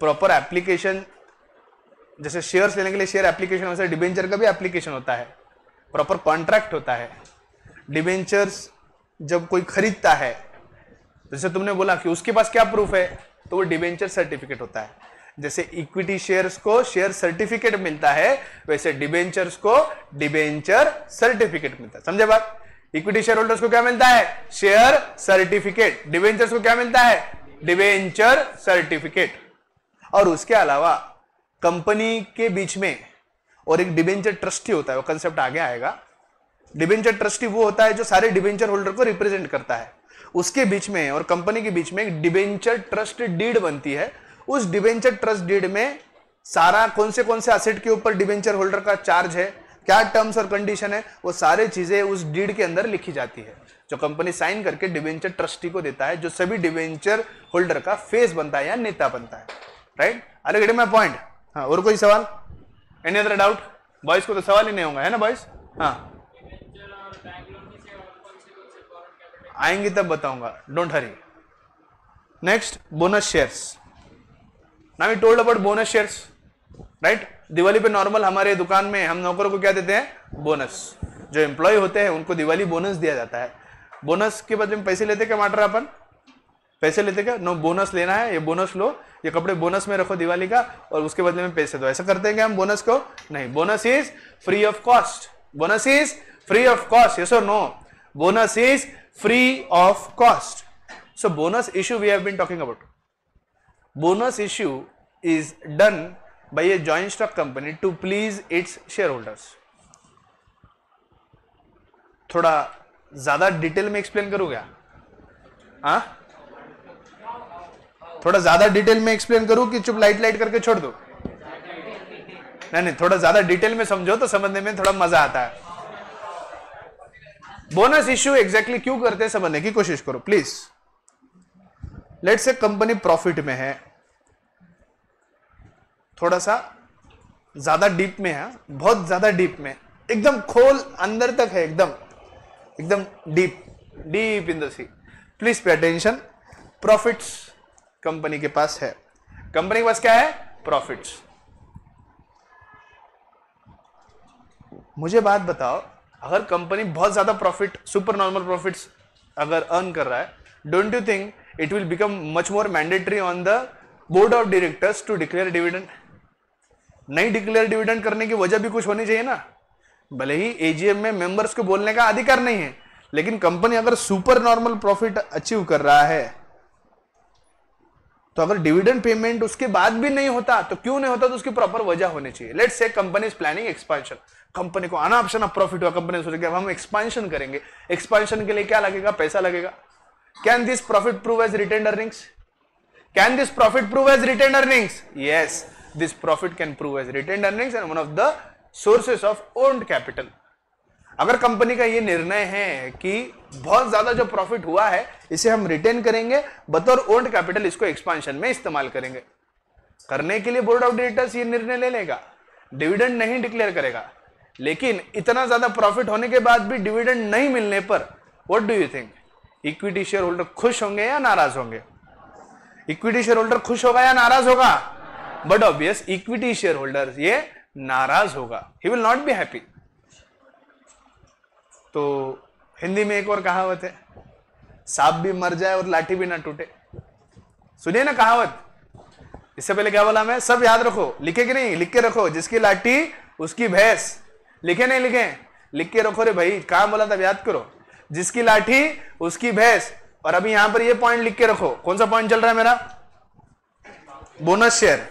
Proper application, जैसे शेयर्स लेने के लिए शेयर एप्लीकेशन, वैसे डिबेंचर का भी एप्लीकेशन होता है, प्रॉपर कॉन्ट्रैक्ट होता है। डिबेंचर्स जब कोई खरीदता है, जैसे तुमने बोला कि उसके पास क्या प्रूफ है, तो वो डिबेंचर सर्टिफिकेट होता है। जैसे इक्विटी शेयर्स को शेयर सर्टिफिकेट मिलता है, वैसे डिबेंचर्स को डिबेंचर सर्टिफिकेट मिलता है। समझे बात? इक्विटी शेयर होल्डर्स को क्या मिलता है? Share certificate. डिबेंचर्स को क्या मिलता है? Debenture certificate. और उसके अलावा कंपनी के बीच में और एक डिबेंचर ट्रस्टी होता है, वो कंसेप्ट आगे आएगा। डिबेंचर ट्रस्टी वो होता है जो सारे डिबेंचर होल्डर को रिप्रेजेंट करता है। उसके बीच में और कंपनी के बीच में एक डिबेंचर ट्रस्ट डीड बनती है। उस डिबेंचर ट्रस्ट डीड में सारा कौन से एसेट के ऊपर डिबेंचर होल्डर का चार्ज है, क्या टर्म्स और कंडीशन है, वो सारे चीजें उस डीड के अंदर लिखी जाती है, जो कंपनी साइन करके डिबेंचर ट्रस्टी को देता है, जो सभी डिबेंचर होल्डर का फेस बनता है या नेता बनता है। Right? Are you getting my point? हाँ, और कोई सवाल? Any other doubt? बॉयज को तो सवाल ही नहीं होगा, है ना बॉयज? हाँ, आएंगे तब बताऊंगा, don't hurry. Next, bonus shares. Now we told about bonus shares, right? Diwali पे नॉर्मल हमारे दुकान में हम नौकरों को क्या देते हैं? बोनस। जो एम्प्लॉय होते हैं उनको दिवाली बोनस दिया जाता है। बोनस के बदले में पैसे लेते क्या माटर अपन? पैसे लेते क्या? नो, बोनस लेना है, ये बोनस लो, ये कपड़े बोनस में रखो दिवाली का, और उसके बदले में पैसे दो। ऐसा करते हैं क्या हम बोनस को? नहीं, bonus is free of cost. Bonus is free of cost, yes और no? Bonus is free of cost. So bonus issue we have been talking about. Bonus issue is done by a joint stock company to please its shareholders. थोड़ा ज्यादा detail में explain करूँ क्या? हाँ, थोड़ा ज्यादा detail में एक्सप्लेन करूँ कि चुप लाइट करके छोड़ दो? नहीं, थोड़ा ज्यादा डिटेल में समझो तो समझने में थोड़ा मजा आता है। बोनस इश्यू एग्जैक्टली क्यों करते हैं समझने की कोशिश करो please. Let's say company profit में है, थोड़ा सा ज्यादा डीप में है, बहुत ज्यादा डीप में, एकदम खोल अंदर तक है, एकदम deep in the sea. Please pay attention. Profits company के पास है। कंपनी के पास क्या है? प्रॉफिट्स। मुझे बात बताओ, अगर कंपनी बहुत ज्यादा प्रॉफिट, सुपर नॉर्मल प्रॉफिट्स अगर अर्न कर रहा है, don't you think it will become much more mandatory on the board of directors to declare dividend? नहीं डिक्लेयर डिविडेंड करने की वजह भी कुछ होनी चाहिए ना। भले ही एजीएम में मेंबर्स को बोलने का अधिकार नहीं है, लेकिन कंपनी अगर सुपर नॉर्मल प्रॉफिट अचीव कर रहा है, तो अगर डिविडेंड पेमेंट उसके बाद भी नहीं होता तो क्यों नहीं होता, तो उसकी प्रॉपर वजह होनी चाहिए। Let's say company is planning expansion, company को अनाप प्रॉफिट हुआ, कंपनी सोचेगी अब हम एक्सपेंशन करेंगे, एक्सपेंशन के लिए क्या लगेगा? पैसा लगेगा। Can this profit prove as retained earnings? Can this profit prove as retained earnings? Yes, this profit can prove as retained earnings and one of the sources of owned capital. अगर company का ये निर्णय है कि बहुत ज्यादा जो profit हुआ है इसे हम रिटेन करेंगे, बतौर ओन्ड कैपिटल इसको एक्सपेंशन में इस्तेमाल करेंगे, करने के लिए बोर्ड ऑफ डायरेक्टर्स ये निर्णय ले लेगा, डिविडेंड नहीं डिक्लेयर करेगा। लेकिन इतना ज्यादा प्रॉफिट होने के बाद भी डिविडेंड नहीं मिलने पर what do you think? Equity share holder खुश होंगे या नाराज होंगे? इक्विटी शेयर होल्डर खुश होगा या नाराज होगा? But obvious equity share holder ये नाराज होगा, he will not be happy. तो हिंदी में एक और कहावत है, सांप भी मर जाए और लाठी भी ना टूटे। सुनिए ना कहावत। इससे पहले क्या बोला मैं? सब याद रखो, लिखे कि नहीं? लिख के रखो, जिसकी लाठी उसकी भैंस। लिखे नहीं लिखे? लिख के रखो रे भाई, कहां बोला था याद करो, जिसकी लाठी उसकी भैंस। और अभी यहां पर ये पॉइंट लिख के रखो, कौन सा पॉइंट चल रहा है मेरा, बोनस शेयर।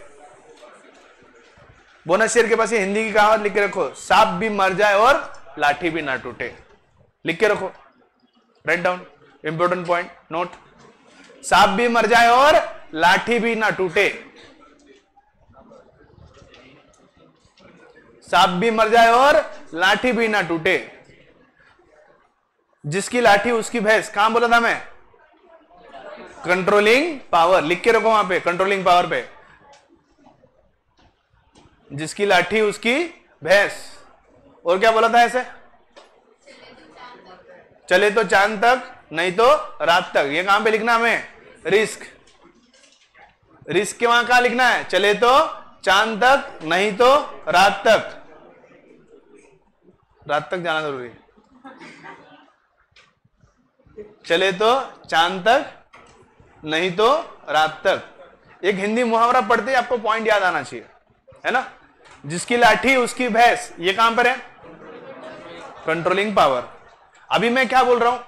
बोनस शेयर के पास ये हिंदी की कहावत लिख के रखो, सांप भी मर जाए और लाठी भी ना टूटे। लिख के रखो, write down, important point note, सांप भी मर जाए और लाठी भी ना टूटे। सांप भी मर जाए और लाठी भी ना टूटे, जिसकी लाठी उसकी भैंस। कहां बोला था मैं, कंट्रोलिंग पावर। लिख के रखो वहां पे, कंट्रोलिंग पावर पे, जिसकी लाठी उसकी भैंस। और क्या बोला था ऐसे, चले तो चांद तक नहीं तो रात तक। ये कहां पे लिखना हमें, रिस्क। रिस्क के वहां कहां लिखना है, चले तो चांद तक नहीं तो रात तक। रात तक जाना जरूरी है, चले तो चांद तक नहीं तो रात तक। एक हिंदी मुहावरा पढ़ते ही आपको पॉइंट याद आना चाहिए, है ना। जिसकी लाठी उसकी भैंस, ये कहां पर है, कंट्रोलिंग पावर। अभी मैं क्या बोल रहा हूं,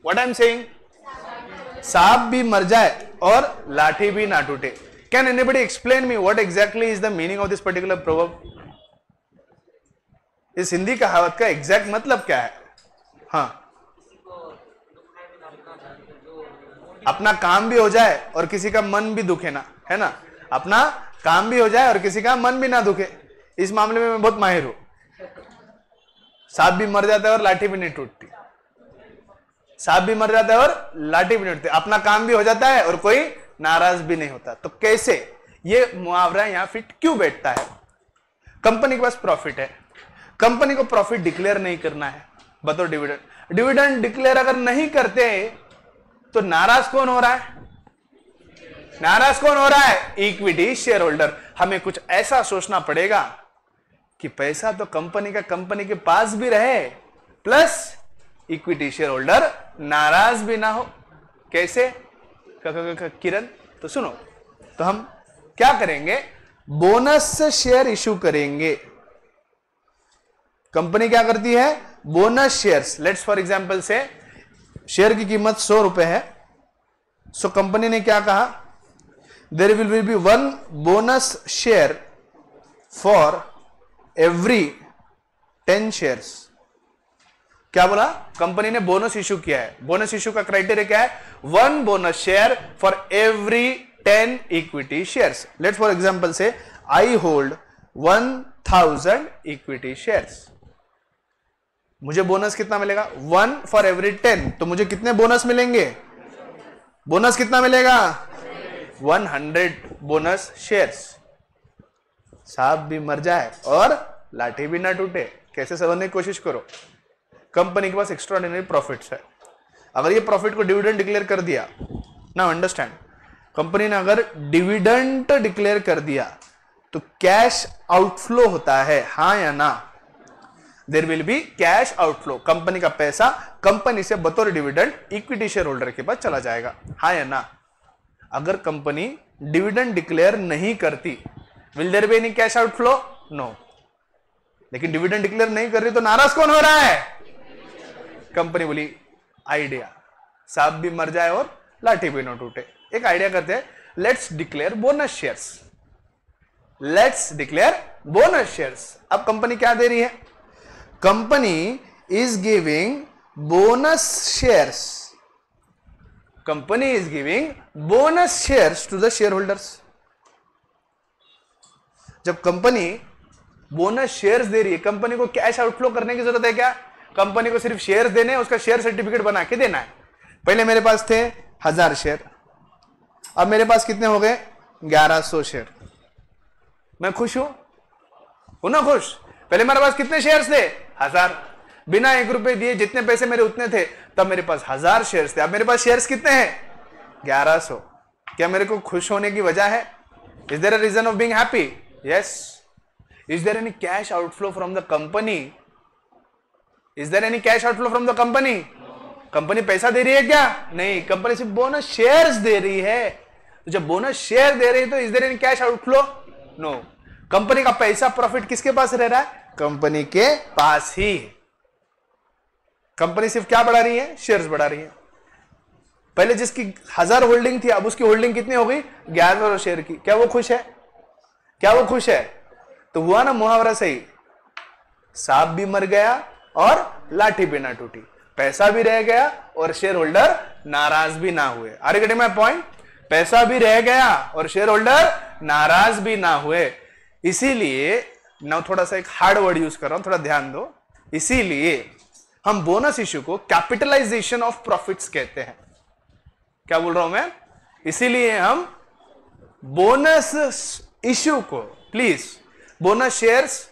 व्हाट आई एम सेइंग, सांप भी मर जाए और लाठी भी ना टूटे। Can anybody explain me what exactly is the meaning of this particular proverb. इस हिंदी कहावत का एग्जैक्ट मतलब क्या है। हाँ, अपना काम भी हो जाए और किसी का मन भी दुखे ना, है ना। अपना काम भी हो जाए और किसी का मन भी ना दुखे, इस मामले में मैं बहुत माहिर हूं। सांप भी मर जाता है और लाठी भी नहीं टूटती, सांप भी मर जाता है और लाठी भी नहीं टूटती, अपना काम भी हो जाता है और कोई नाराज भी नहीं होता। तो कैसे ये मुहावरा यहां फिट क्यों बैठता है। कंपनी के पास प्रॉफिट है, कंपनी को प्रॉफिट डिक्लेयर नहीं करना है बतौर डिविडेंड। डिविडेंड डिक्लेयर अगर नहीं करते तो नाराज कौन हो रहा है, नाराज कौन हो रहा है, इक्विटी शेयर होल्डर। हमें कुछ ऐसा सोचना पड़ेगा कि पैसा तो कंपनी का कंपनी के पास भी रहे, प्लस इक्विटी शेयर होल्डर नाराज भी ना हो। कैसे किरण, तो सुनो, तो हम क्या करेंगे, बोनस शेयर इशू करेंगे। कंपनी क्या करती है, bonus shares. Let's for example से शेयर की कीमत 100 रुपए है, सो कंपनी ने क्या कहा, there will be 1 bonus share for every 10 shares. क्या बोला, कंपनी ने बोनस इशू किया है। बोनस इशू का क्राइटेरिया क्या है, 1 bonus share for every 10 equity shares. Let's for example से आई होल्ड 1000 इक्विटी शेयर्स, मुझे बोनस कितना मिलेगा, 1 फॉर एवरी 10। तो मुझे कितने बोनस मिलेंगे, बोनस कितना मिलेगा, 100 बोनस शेयर्स। सांप भी मर जाए और लाठी भी ना टूटे। कैसे समझने की कोशिश करो, कंपनी के पास एक्स्ट्राऑर्डिनरी प्रॉफिट्स है, अगर ये प्रॉफिट को डिविडेंड डिक्लेयर कर दिया, नाउ अंडरस्टैंड, कंपनी ने अगर डिविडेंड डिक्लेयर कर दिया तो कैश आउटफ्लो होता है, हाँ या ना, there will be cash outflow. Company का पैसा कंपनी से बतौर डिविडेंड इक्विटी शेयर होल्डर के पास चला जाएगा, हाँ या ना। अगर कंपनी डिविडेंड डिक्लेयर नहीं करती, will there be any cash outflow, no. लेकिन डिविडेंड डिक्लेयर नहीं कर रही तो नाराज कौन हो रहा है, कंपनी बोली आइडिया, सांप भी मर जाए और लाठी भी न टूटे। एक आइडिया करते हैं, let's declare bonus shares, let's declare bonus shares. अब कंपनी क्या दे रही है, company is giving bonus shares, company is giving bonus shares to the share holders. जब कंपनी बोनस शेयर्स दे रही है, कंपनी को कैश आउटफ्लो करने की जरूरत है क्या, कंपनी को सिर्फ शेयर्स देने, उसका शेयर सर्टिफिकेट बना के देना है। पहले मेरे पास थे 1000 शेयर, अब मेरे पास कितने हो गए 1100 शेयर। मैं खुश हूं ना, खुश। पहले मेरे पास कितने शेयर्स थे 1000, बिना 1 रुपए दिए जितने पैसे मेरे उतने थे, तब मेरे पास 1000 शेयर्स थे। अब मेरे पास शेयर्स कितने हैं 1100। क्या मेरे को खुश होने की वजह है, is there a reason of being happy, yes. Is there any cash outflow from the company, is there any cash outflow from the company, company पैसा दे रही है क्या, नहीं, कंपनी सिर्फ बोनस शेयर्स दे रही है। तो जब बोनस शेयर दे रही है तो is there any cash outflow, no. Company का पैसा प्रॉफिट किसके पास रह रहा है, कंपनी के पास ही। कंपनी सिर्फ क्या बढ़ा रही है? शेयर्स बढ़ा रही है। पहले जिसकी 1000 होल्डिंग थी, अब उसकी होल्डिंग कितनी हो गई? 1100 शेयर की। क्या वो खुश है? क्या वो खुश है? तो हुआ ना मुहावरा सही, सांप भी मर गया और लाठी भी ना टूटी, पैसा भी रह गया और शेयर होल्डर नाराज भी ना हुए। Are you getting my point? पैसा भी रह गया और शेयर होल्डर नाराज भी ना हुए। इसीलिए ना, थोड़ा सा एक हार्ड वर्ड यूज कर रहा हूं, थोड़ा ध्यान दो। इसीलिए हम बोनस इश्यू को कैपिटलाइजेशन ऑफ प्रॉफिट्स कहते हैं। क्या बोल रहा हूं मैं? इसीलिए हम बोनस इश्यू को, प्लीज, बोनस शेयर्स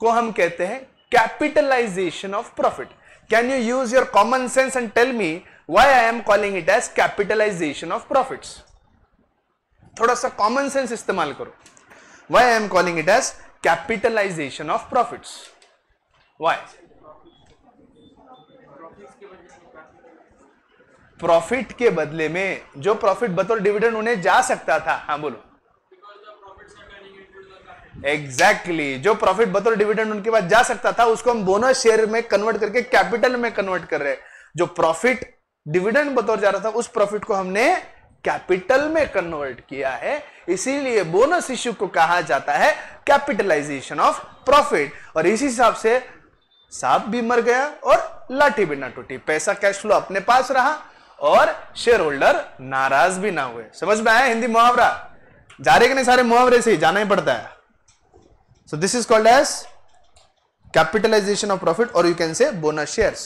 को हम कहते हैं capitalisation of profit. Can you use your common sense and tell me why I am calling it as capitalisation of profits? थोड़ा सा कॉमन सेंस इस्तेमाल करो। Why I am calling it as capitalisation of profits? Why? Profit के बदले में जो profit बतौर dividend उन्हें जा सकता था, हाँ बोलो, एग्जैक्टली, जो प्रॉफिट बतौर डिविडेंड उनके पास जा सकता था उसको हम बोनस शेयर में कन्वर्ट करके कैपिटल में कन्वर्ट कर रहे हैं। जो प्रॉफिट डिविडेंड बतौर जा रहा था उस प्रॉफिट को हमने कैपिटल में कन्वर्ट किया है। इसीलिए बोनस इश्यू को कहा जाता है कैपिटलाइजेशन ऑफ प्रॉफिट। और इसी हिसाब से सांप भी मर गया और लाठी भी ना टूटी, पैसा कैश फ्लो अपने पास रहा और शेयर होल्डर नाराज भी ना हुए। समझ में आया हिंदी मुहावरा? जा रहे कि नहीं? सारे मुहावरे से ही जाना ही पड़ता है। So this is called as capitalization of profit, or you can say bonus shares.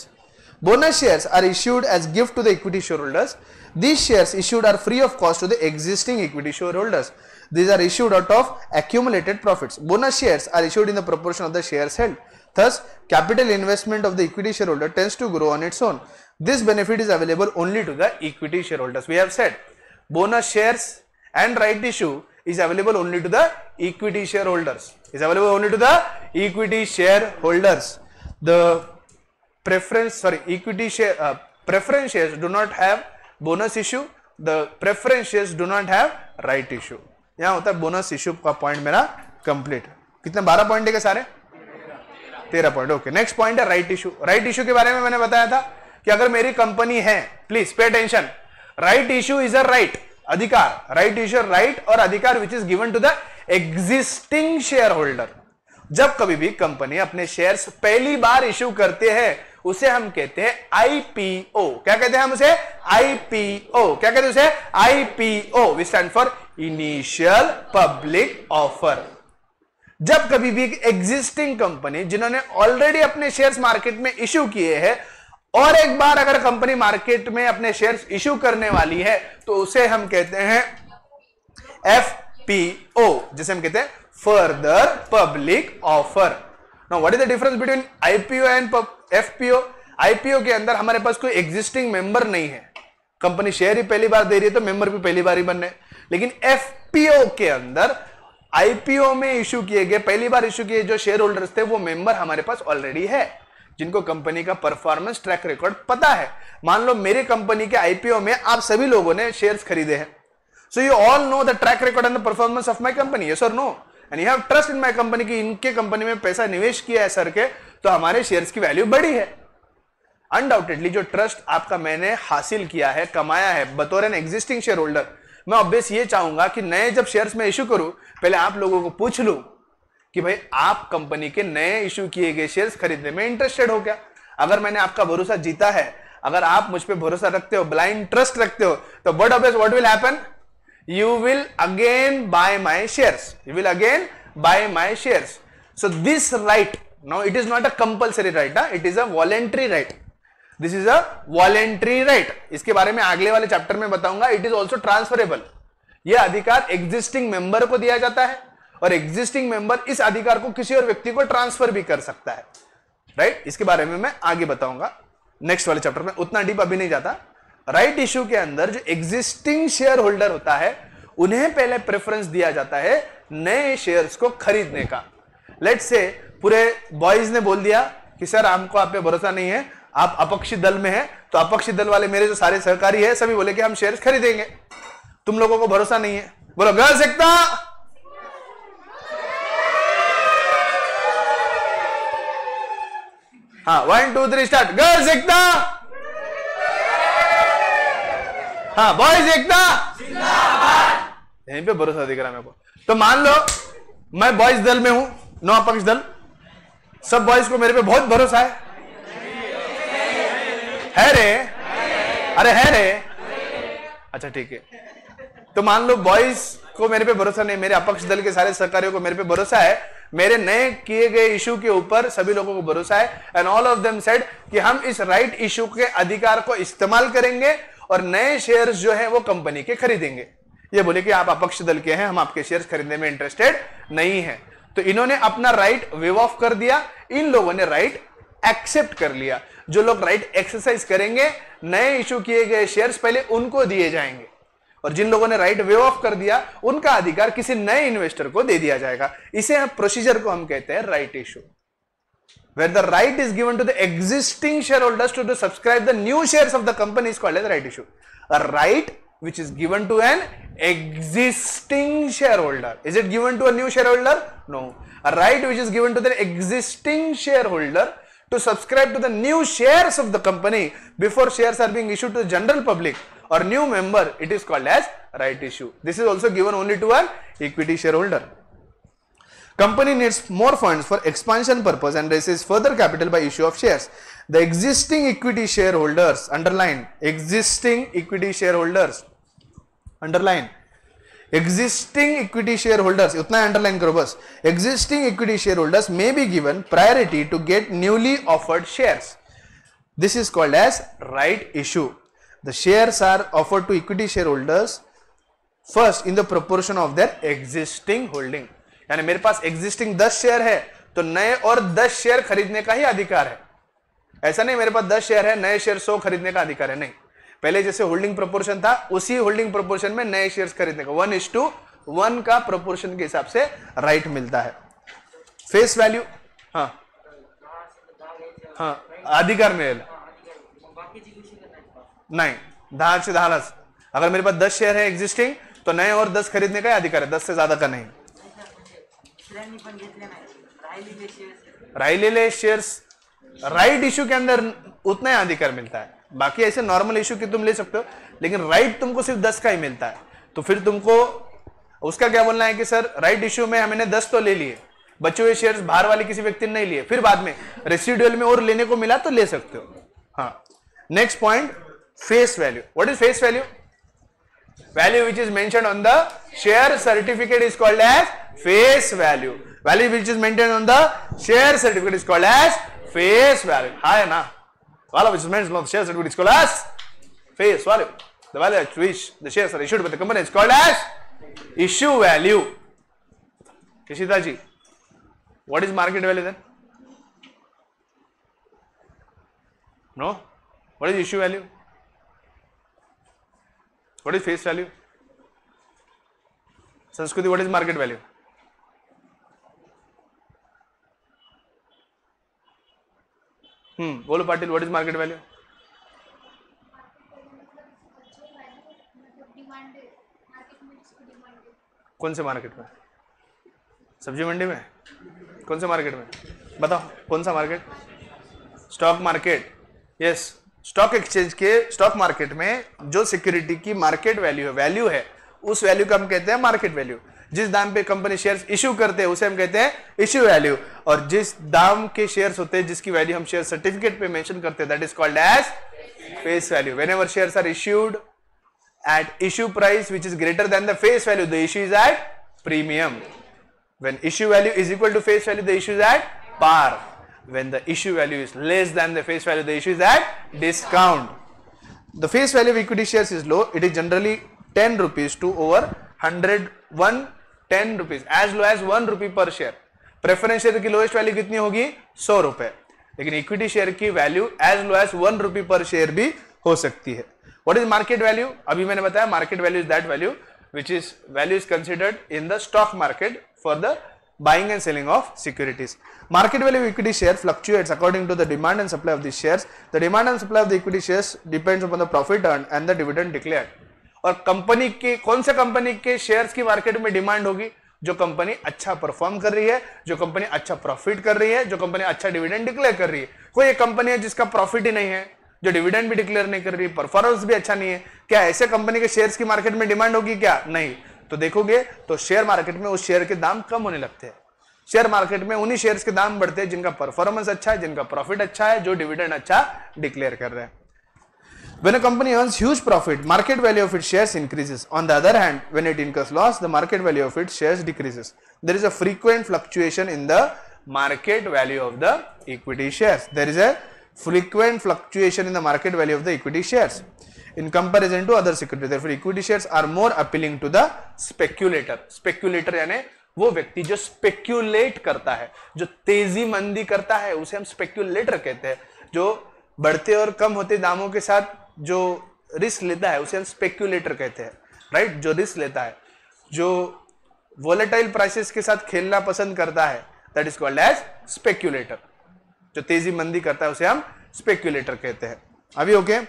Bonus shares are issued as gift to the equity shareholders. These shares issued are free of cost to the existing equity shareholders. These are issued out of accumulated profits. Bonus shares are issued in the proportion of the shares held. Thus, capital investment of the equity shareholder tends to grow on its own. This benefit is available only to the equity shareholders. We have said bonus shares and right issue is available only to the equity shareholders. Is available only to the equity shareholders. The equity share preference shares do not have bonus issue. The preference shares do not have right issue. यहां होता है bonus issue का point मेरा complete. कितने? 12 point है क्या सारे? 13 point. Okay, next point है राइट इश्यू। राइट इश्यू के बारे में मैंने बताया था कि अगर मेरी कंपनी है, please pay attention, right issue is a right, अधिकार, राइट इश्यू राइट और अधिकार which is given to the existing share holder. जब कभी भी कंपनी अपने शेयर्स पहली बार इश्यू करते हैं उसे हम कहते हैं आईपीओ। क्या कहते हैं हम उसे? आईपीओ। क्या कहते हैं उसे? IPO. We stand for initial public offer. जब कभी भी एक एग्जिस्टिंग कंपनी जिन्होंने ऑलरेडी अपने शेयर्स मार्केट में इश्यू किए हैं और एक बार अगर कंपनी मार्केट में अपने शेयर्स इश्यू करने वाली है तो उसे हम कहते हैं एफपीओ, जिसे हम कहते हैं further public offer. Now what is the difference between IPO and FPO? IPO के अंदर हमारे पास कोई एग्जिस्टिंग मेंबर नहीं है, कंपनी शेयर ही पहली बार दे रही है तो मेंबर भी पहली बार ही बनने। लेकिन एफपीओ के अंदर आईपीओ में इश्यू किए गए, पहली बार इश्यू किए जो शेयर होल्डर्स थे वो मेंबर हमारे पास ऑलरेडी है, जिनको कंपनी का परफॉर्मेंस ट्रैक रिकॉर्ड पता है। मान लो मेरी कंपनी के आईपीओ में आप सभी लोगों ने शेयर्स खरीदे हैं, so you all know the track record and the performance of my company, yes और no? And you have trust in my company कि इनके कंपनी में पैसा निवेश किया है सर के, तो हमारे शेयर्स की वैल्यू बढ़ी है। अनडाउटेडली जो ट्रस्ट आपका मैंने हासिल किया है, कमाया है बतौर एन एग्जिस्टिंग शेयर होल्डर, मैं ऑब्वियस ये चाहूंगा कि नए जब शेयर्स में इश्यू करूं पहले आप लोगों को पूछ लूं कि भाई आप कंपनी के नए इश्यू किए गए शेयर्स खरीदने में इंटरेस्टेड हो क्या? अगर मैंने आपका भरोसा जीता है, अगर आप मुझ पे भरोसा रखते हो, ब्लाइंड ट्रस्ट रखते हो, तो but obvious what will happen? You will again buy my shares, you will again buy my shares. So this right, now it is not a compulsory right, it is a voluntary right. This is a voluntary right. इसके बारे में अगले वाले chapter में बताऊंगा। It is also transferable. यह अधिकार existing member को दिया जाता है और एग्जिस्टिंग मेंबर इस अधिकार को किसी और व्यक्ति को ट्रांसफर भी कर सकता है, राइट? इसके बारे में मैं आगे बताऊंगा नेक्स्ट वाले चैप्टर में, उतना डीप अभी नहीं जाता। राइट इश्यू के अंदर जो एग्जिस्टिंग शेयर होल्डर होता है उन्हें पहले प्रेफरेंस दिया जाता है नए शेयर्स को खरीदने का। लेट्स से पूरे बॉयज ने बोल दिया कि सर हमको आप पे भरोसा नहीं है, आप अपक्षी दल में हैं, तो अपक्षी दल वाले मेरे जो सारे सहकारी है सभी बोले कि हम शेयर्स खरीदेंगे, तुम लोगों को भरोसा नहीं है। बोलो गर्ल्स एकता। हाँ 1 2 3 स्टार्ट। गर्ल्स एकता, हाँ बॉयज एकता, यहीं पे भरोसा दिख रहा है मेरे को। तो मान लो मैं बॉयज दल में हूं, नो अपक्ष दल, सब बॉयज को मेरे पे बहुत भरोसा है रे? अरे है रे? अच्छा ठीक है। तो मान लो बॉयज को मेरे पे भरोसा नहीं, मेरे अपक्ष दल के सारे सहकारियों को मेरे पे भरोसा है, मेरे नए किए गए इशू के ऊपर सभी लोगों को भरोसा है, and all of them said कि हम इस राइट इशू के अधिकार को इस्तेमाल करेंगे और नए शेयर्स जो है वो कंपनी के खरीदेंगे। ये बोले कि आप अपक्ष दल के हैं, हम आपके शेयर्स खरीदने में इंटरेस्टेड नहीं है। तो इन्होंने अपना राइट वेव ऑफ कर दिया, इन लोगों ने राइट एक्सेप्ट कर लिया। जो लोग राइट एक्सरसाइज करेंगे, नए इशू किए गए शेयर्स पहले उनको दिए जाएंगे, और जिन लोगों ने राइट वेव ऑफ कर दिया उनका अधिकार किसी नए इन्वेस्टर को दे दिया जाएगा। इसे प्रोसीजर को हम कहते हैं right issue, where the right is given to the existing shareholders to subscribe the new shares of the company is called as right issue. A right which is given to an existing shareholder. Is it given to a new shareholder? No. A right which is given to the existing shareholder to subscribe to the new shares of the company before shares are being issued to the general public or new member, it is called as right issue. This is also given only to an equity shareholder. Company needs more funds for expansion purpose and raises further capital by issue of shares. The existing equity shareholders, underline, existing equity shareholders, underline, existing equity shareholders, उतना underline करो बस. Existing equity shareholders may be given priority to get newly offered shares. This is called as right issue. The shares are offered to equity shareholders first in the proportion of their existing holding. यानी मेरे पास existing 10 share है तो नए और 10 share खरीदने का ही अधिकार है. ऐसा नहीं मेरे पास 10 शेयर है नए शेयर 100 खरीदने का अधिकार है, नहीं. पहले जैसे होल्डिंग प्रोपोर्शन था उसी होल्डिंग प्रोपोर्शन में नए शेयर्स खरीदने का 1:1 का प्रोपोर्शन के हिसाब से राइट मिलता है. फेस वैल्यू, हाँ हाँ अधिकार मिलेगा नहीं. 10 से 10 अगर मेरे पास 10 शेयर है एग्जिस्टिंग तो नए और 10 खरीदने का अधिकार है, 10 से ज्यादा का नहीं. राइलेले शेयर्स राइट इशू के अंदर उतना ही अधिकार मिलता है. बाकी ऐसे नॉर्मल इशू की तुम ले सकते हो लेकिन राइट तुमको सिर्फ 10 का ही मिलता है. तो फिर तुमको उसका क्या बोलना है कि सर राइट इशू में हमने 10 तो ले लिए, बचे हुए शेयर्स बाहर वाले किसी व्यक्ति ने नहीं लिए, फिर बाद में रेसिडुअल में और लेने को मिला तो ले सकते हो. हाँ, next point face value. What is face value? Value which is mentioned on the share certificate is called as face value. Value which is maintained on the share certificate is called as face value. हाँ है ना? Value which is mentioned on the share certificate is called as face value. The value at which the shares are issued by the company is called as issue value. Ishita ji, what is market value then? No? What is issue value? What is face value? Sanskruti, what is market value? बोलो Patil, what is market value? कौन से market में? सब्जी मंडी में? कौन से market में? बताओ कौन सा market? Stock market. Yes, stock exchange के स्टॉक मार्केट में जो सिक्योरिटी की मार्केट वैल्यू है उस वैल्यू का हम कहते हैं मार्केट वैल्यू. जिस दाम पे कंपनी शेयर्स इश्यू करते हैं उसे हम कहते हैं इश्यू वैल्यू, और जिस दाम के शेयर्स होते हैं जिसकी वैल्यू हम शेयर सर्टिफिकेट पे मेंशन करते हैं that is called as face value. Whenever shares are issued at issue price which is greater than the face value the issue is at premium. When issue value is equal to face value the issue is at par. When the issue value is less than the face value, the issue is at discount. The face value of equity shares is low. It is generally 10 rupees to over 10 rupees, as low as 1 rupee per share. Preference share की lowest value कितनी होगी? 100 रुपए. लेकिन equity share की value as low as 1 rupee per share भी हो सकती है. What is market value? अभी मैंने बताया market value is that value which is value is considered in the stock market for the buying and selling of securities. Market value of equity share fluctuates according to the demand and supply of these shares. The demand and supply of the equity shares depends upon the profit earned and the dividend declared. और company के कौन से company के shares की market में demand होगी? जो company अच्छा परफॉर्म कर रही है, जो कंपनी अच्छा प्रॉफिट कर रही है, जो कंपनी अच्छा डिविडेंड डिक्लेयर कर रही है. कोई एक कंपनी है जिसका प्रॉफिट ही नहीं है, जो डिविडेंड भी डिक्लेयर नहीं कर रही, परफॉर्मेंस भी अच्छा नहीं है, क्या ऐसे कंपनी के शेयर्स की मार्केट में डिमांड होगी क्या? नहीं। तो देखोगे तो शेयर मार्केट में उस शेयर के दाम कम होने लगते हैं। शेयर मार्केट में उन्हीं शेयर्स के दाम बढ़ते हैं जिनका परफॉर्मेंस अच्छा है, जिनका प्रॉफिट अच्छा है, जो डिविडेंड अच्छा डिक्लेयर कर रहे हैं। When a company earns huge profit, market value of its shares increases. On the other hand, when it incurs loss, the market value of its shares decreases. There is a frequent fluctuation in the market value of the equity shares. There is a frequent fluctuation in the market value of the equity shares in comparison to other securities. Therefore, equity shares are more appealing to the speculator. Speculator यानी वो व्यक्ति जो speculate करता है, जो तेजी मंदी करता है, उसे हम स्पेक्यूलेटर कहते हैं। जो बढ़ते और कम होते दामों के साथ जो रिस्क लेता है उसे हम स्पेक्यूलेटर कहते हैं, राइट। जो रिस्क लेता है, जो वोलेटाइल प्राइसेस के साथ खेलना पसंद करता है, that is called as speculator. जो तेजी मंदी करता है उसे हम स्पेक्यूलेटर कहते हैं। अभी ओके?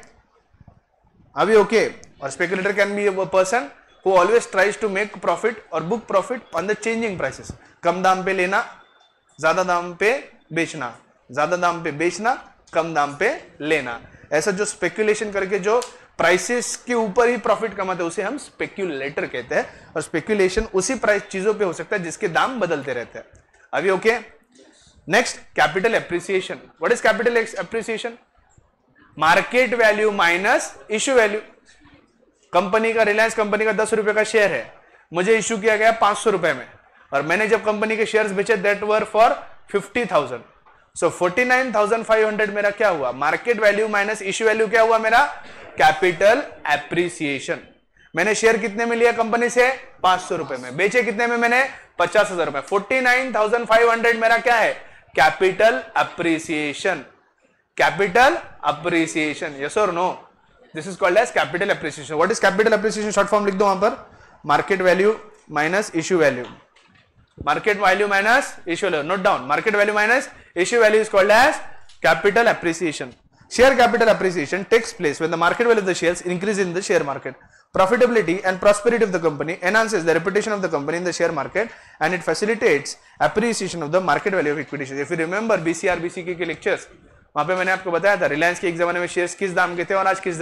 अभी ओके? और speculator can be a person who always tries to make profit or book profit on the changing prices. कम दाम पे लेना, ज्यादा दाम पे बेचना, ज्यादा दाम पे बेचना, कम दाम पे लेना, ऐसा जो स्पेक्यूलेशन करके जो प्राइसेस के ऊपर ही प्रॉफिट कमाते हैं उसे हम स्पेक्यूलेटर कहते हैं। और स्पेक्यूलेशन उसी प्राइस चीजों पे हो सकता है जिसके दाम बदलते रहते हैं। अभी okay? Next, capital appreciation. What is capital appreciation? Market value minus issue value. Company का, रिलायंस कंपनी का 10 रुपए का शेयर है, मुझे इश्यू किया गया 500 रुपए में, और मैंने जब कंपनी के शेयर्स बेचे दैट वर फॉर 50,000। सो 49,500 मेरा क्या हुआ? Market value minus issue value क्या हुआ मेरा? Capital appreciation. मैंने शेयर कितने में लिया कंपनी से? 500 रुपए में। बेचे कितने में मैंने? 50,000 में। 49,500 मेरा क्या है? Capital appreciation. Capital appreciation, yes और no? This is called as capital appreciation. What is capital appreciation? Short form लिख दो वहां पर, market value minus issue value. Market value minus issue value. Note down. Market value minus issue value is called as capital appreciation. Share capital appreciation takes place when the market value of the shares increase in the share market. Profitability and prosperity of the company enhances the reputation of the company in the share market, and it facilitates appreciation of the market value of equity shares. If you remember BCR BCK के lectures, वहां पे मैंने आपको बताया था रिलायंस के एक जमाने में शेयर्स किस दाम के थे और आज किस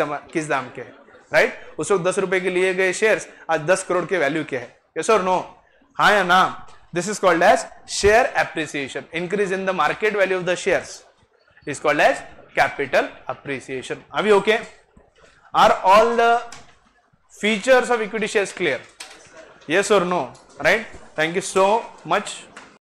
दाम के हैं, राइट। उस वक्त 10 रुपए के लिए गए शेयर्स आज 10 करोड़ के वैल्यू के हैं, यस और नो? हाँ या ना? This is called as share appreciation. Increase in the market value of the shares is called as capital appreciation. अभी okay? Are all the features of equity shares clear? Yes और no? Right. Thank you so much.